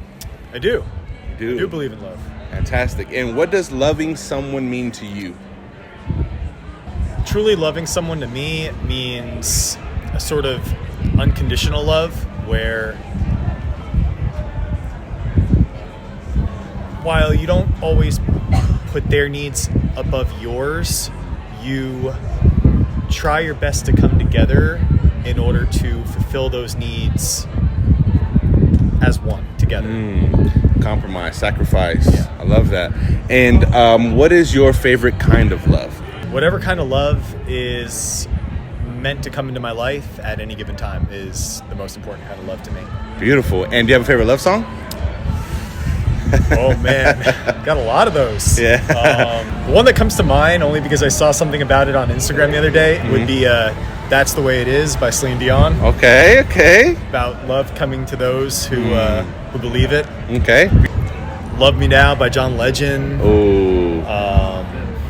I do. You do? I do believe in love. Fantastic. And what does loving someone mean to you? Truly loving someone to me means a sort of unconditional love where, while you don't always put their needs above yours, you try your best to come together in order to fulfill those needs as one together. Compromise, sacrifice. Yeah. I love that. And what is your favorite kind of love? Whatever kind of love is meant to come into my life at any given time is the most important kind of love to me. Beautiful. And do you have a favorite love song? Oh man, got a lot of those. Yeah. The one that comes to mind, only because I saw something about it on Instagram the other day, would be "That's the Way It Is" by Celine Dion. Okay. About love coming to those who believe it. Okay. "Love Me Now" by John Legend. Oh.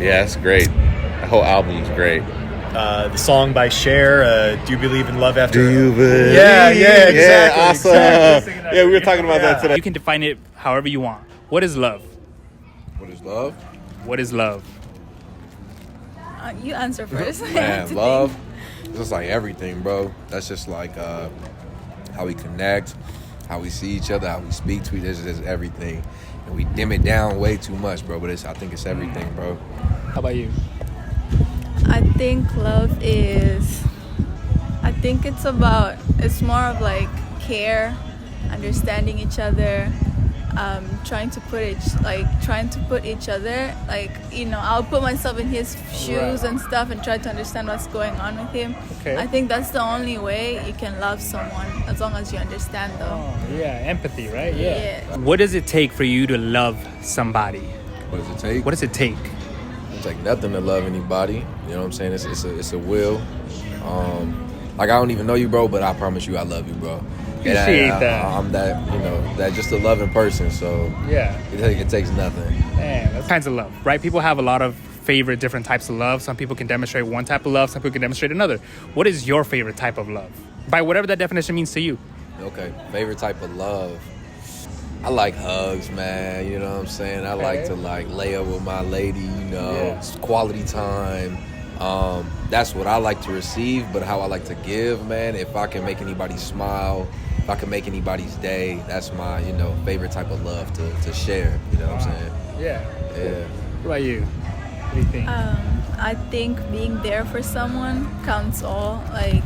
Yeah, it's great. The whole album's great. The song by Cher, "Do You Believe in Love After?" Do you believe? Yeah, exactly. Yeah, awesome. Exactly. Yeah, we were talking about that today. You can define it however you want. What is love? What is love? What is love? You answer first. Man, love is just like everything, bro. That's just like how we connect, how we see each other, how we speak to each other. It's just everything. And we dim it down way too much, bro. But I think it's everything, bro. How about you? I think love is, it's more of like care, understanding each other, trying to put each other, like, I'll put myself in his shoes and stuff and try to understand what's going on with him. Okay. I think that's the only way you can love someone, as long as you understand them. Oh, yeah, empathy, right? Yeah. What does it take for you to love somebody? What does it take? What does it take? It take nothing to love anybody. You know what I'm saying? It's a will. Like, I don't even know you, bro, but I promise you I love you, bro. Appreciate that. I'm that, that just a loving person. So Yeah. it takes nothing. Man, that's kinds of love, right? People have a lot of favorite different types of love. Some people can demonstrate one type of love. Some people can demonstrate another. What is your favorite type of love? By whatever that definition means to you. Okay, favorite type of love. I like hugs, man. You know what I'm saying? I like to lay up with my lady. It's quality time. That's what I like to receive, but how I like to give, man. If I can make anybody smile, if I can make anybody's day, that's my, favorite type of love to share. You know what I'm saying? Yeah. Yeah. What about you? What do you think? I think being there for someone counts all. Like,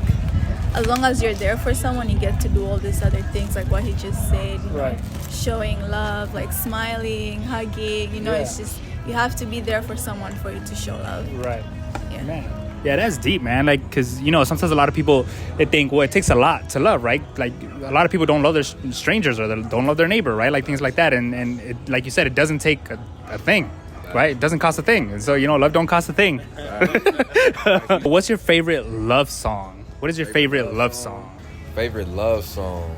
as long as you're there for someone, you get to do all these other things, like what he just said. Right. Showing love, like smiling, hugging. It's just, you have to be there for someone for you to show love. Right. Yeah. Man. Yeah, that's deep, man. Like, because, sometimes a lot of people, they think, well, it takes a lot to love, right? Like, a lot of people don't love their strangers, or they don't love their neighbor, right? Like, things like that. And it, like you said, it doesn't take a thing, right? It doesn't cost a thing. And so, love don't cost a thing. What's your favorite love song? What is your favorite love song? Favorite love song,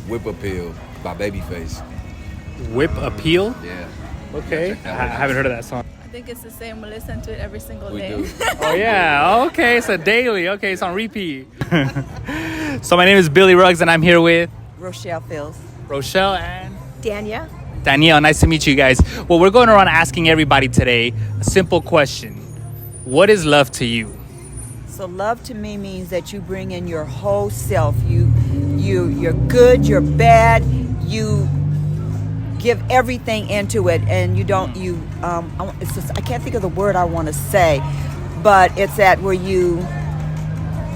Whip Appeal by Babyface. Whip Appeal? Yeah. Okay. I haven't heard of that song. I think it's the same. We listen to it every single We day. do. Oh, yeah. Okay. So daily. Okay. It's on repeat. So my name is Billy Ruggs, and I'm here with Rochelle Fields. Rochelle and Dania. Danielle. Nice to meet you guys. Well, we're going around asking everybody today a simple question. What is love to you? So love to me means that you bring in your whole self. You're good, you're bad, you give everything into it, and you don't, I can't think of the word I want to say, but it's that where you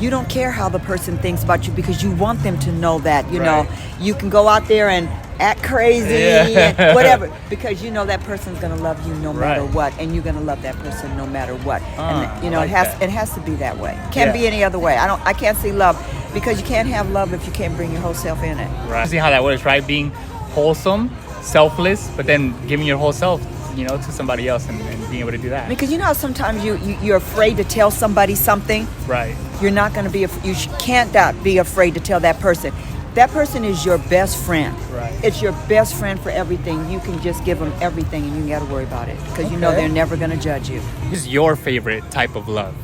you don't care how the person thinks about you because you want them to know that, you know, you can go out there and act crazy and whatever because you know that person's going to love you no matter what, and you're going to love that person no matter what. And you know, it has to be that way. Can't be any other way. I can't see love because you can't have love if you can't bring your whole self in it. Right. See how that works, right? Being wholesome, selfless, but then giving your whole self, you know, to somebody else and being able to do that. Because you know how sometimes you're afraid to tell somebody something. Right. You're not going to be. You can't be afraid to tell that person. That person is your best friend. Right. It's your best friend for everything. You can just give them everything, and you ain't got to worry about it because you know they're never going to judge you. What's your favorite type of love?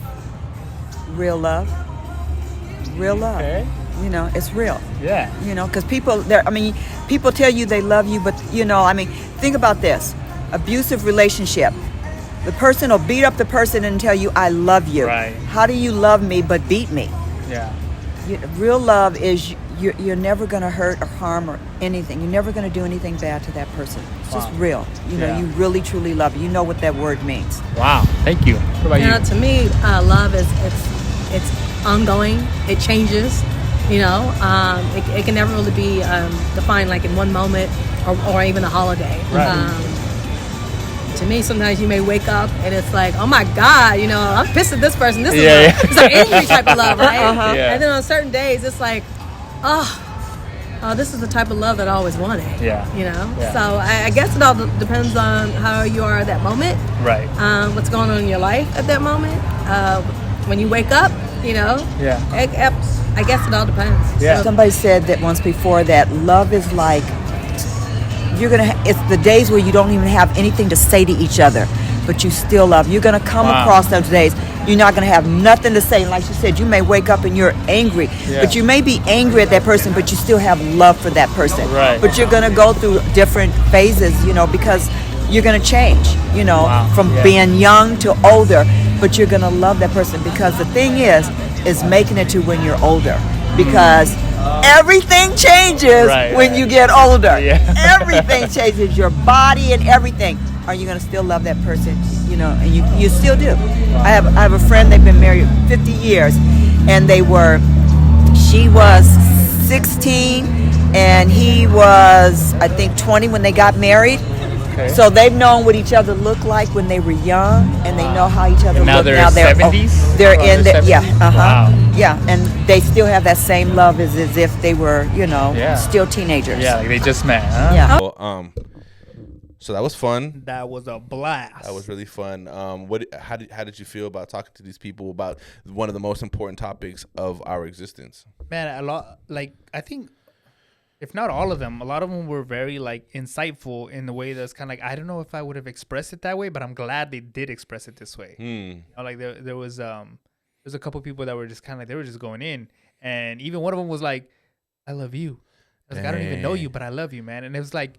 Real love. Real love. Okay. You know, it's real. Yeah. You know, because people tell you they love you, but you know, I mean, think about this: abusive relationship. The person will beat up the person and tell you, "I love you." Right. How do you love me but beat me? Yeah. Real love is you're never going to hurt or harm or anything. You're never going to do anything bad to that person. It's just real. You know, you really truly love. You know what that word means. Wow. Thank you. What about you? To me, love is it's ongoing. It changes. You know, it can never really be defined like in one moment or even a holiday. Right. To me, sometimes you may wake up and it's like, oh my God, you know, I'm pissed at this person. This is it's an angry type of love, right? Yeah. And then on certain days, it's like, oh, this is the type of love that I always wanted. Yeah. You know? Yeah. So I guess it all depends on how you are at that moment. Right. What's going on in your life at that moment. When you wake up, you know? Yeah. I guess it all depends. Yeah. Somebody said that once before that love is like it's the days where you don't even have anything to say to each other, but you still love. You're gonna come across those days. You're not gonna have nothing to say. Like she said, you may wake up and you're angry, but you may be angry at that person, but you still have love for that person. Right. But you're gonna go through different phases, you know, because you're gonna change, you know, from being young to older. But you're gonna love that person because the thing is making it to when you're older, because everything changes when you get older. Yeah. Everything changes, your body and everything. Are you gonna still love that person? You know, and you still do. I have a friend. They've been married 50 years, and she was 16, and he was, I think, 20 when they got married. Okay. So they've known what each other looked like when they were young, and they know how each other look. Now they're 70s? They're in the 70s? Yeah, and they still have that same love as if they were, you know, still teenagers. Yeah, like they just met. Huh? Yeah. Well, so that was fun. That was a blast. That was really fun. How did you feel about talking to these people about one of the most important topics of our existence? Man, I think, if not all of them, a lot of them were very like insightful in the way that's kind of like, I don't know if I would have expressed it that way, but I'm glad they did express it this way. You know, like there was a couple people that were just kind of like, they were just going in, and even one of them was like, I love you. I was like, I don't even know you, but I love you, man. And it was like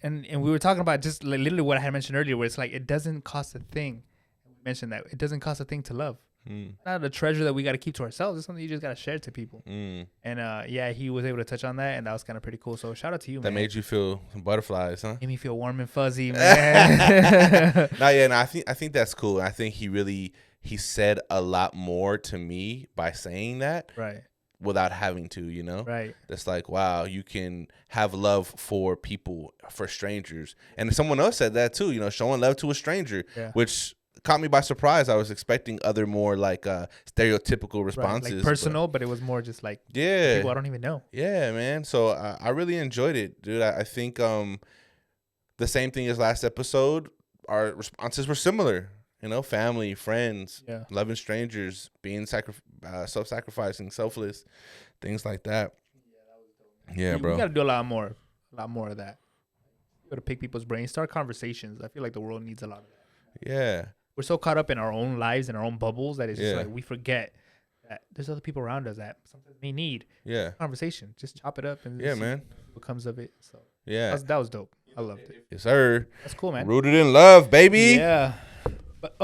and we were talking about just like literally what I had mentioned earlier, where it's like, it doesn't cost a thing. We mentioned that it doesn't cost a thing to love. It's not a treasure that we got to keep to ourselves. It's something you just got to share to people. And he was able to touch on that, and that was kind of pretty cool. So shout out to you, man. That made you feel some butterflies, huh? Made me feel warm and fuzzy, man. No, I think that's cool. I think he said a lot more to me by saying that, right? Without having to, you know, right? That's like, wow, you can have love for people, for strangers, and someone else said that too. You know, showing love to a stranger, which caught me by surprise. I was expecting other more like stereotypical responses, like personal, but it was more just like people I don't even know. Yeah, man. So I really enjoyed it, dude. I think the same thing as last episode. Our responses were similar. You know, family, friends, loving strangers, being self-sacrificing, selfless, things like that. Yeah, bro. You got to do a lot more of that. You got to pick people's brains, start conversations. I feel like the world needs a lot of that. Yeah. We're so caught up in our own lives and our own bubbles that it's just like we forget that there's other people around us that sometimes may need conversation. Just chop it up and man, what comes of it. So that was dope. I loved it. Yes, sir. That's cool, man. Rooted in love, baby. Yeah. But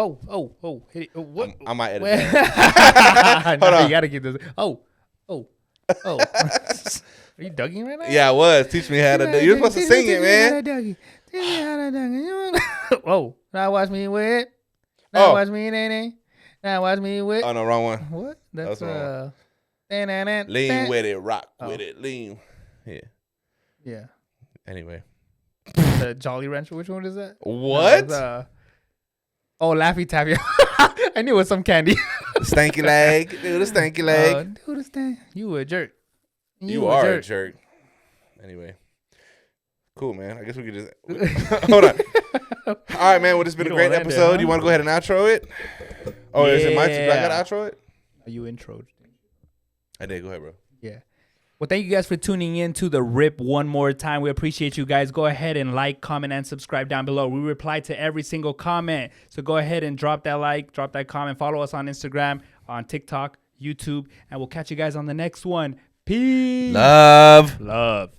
hit it. What? I might edit that. Hold on. You gotta get this. Oh. Are you dugging right now? Yeah, I was. Teach me how to do. You're supposed to sing it, man. Teach me how to duggy. Whoa. Now watch me with. Now watch me, nay. Now watch me with. Oh no, wrong one. What? That's wrong. Lean With it, rock with it, lean. Yeah. Yeah. Anyway. The Jolly Rancher. Which one is that? What? Oh, Laffy Taffy. I knew it was some candy. Stanky leg. Dude, a stanky leg. You a jerk. You are a jerk. Anyway. Cool, man. I guess we could just hold on. All right, man. Well, this has been a great episode. You want to go ahead and outro it? Oh, is it my turn? Do I got to outro it? You introed. I did. Go ahead, bro. Yeah. Well, thank you guys for tuning in to the Rip one more time. We appreciate you guys. Go ahead and like, comment, and subscribe down below. We reply to every single comment. So go ahead and drop that like, drop that comment. Follow us on Instagram, on TikTok, YouTube, and we'll catch you guys on the next one. Peace. Love. Love.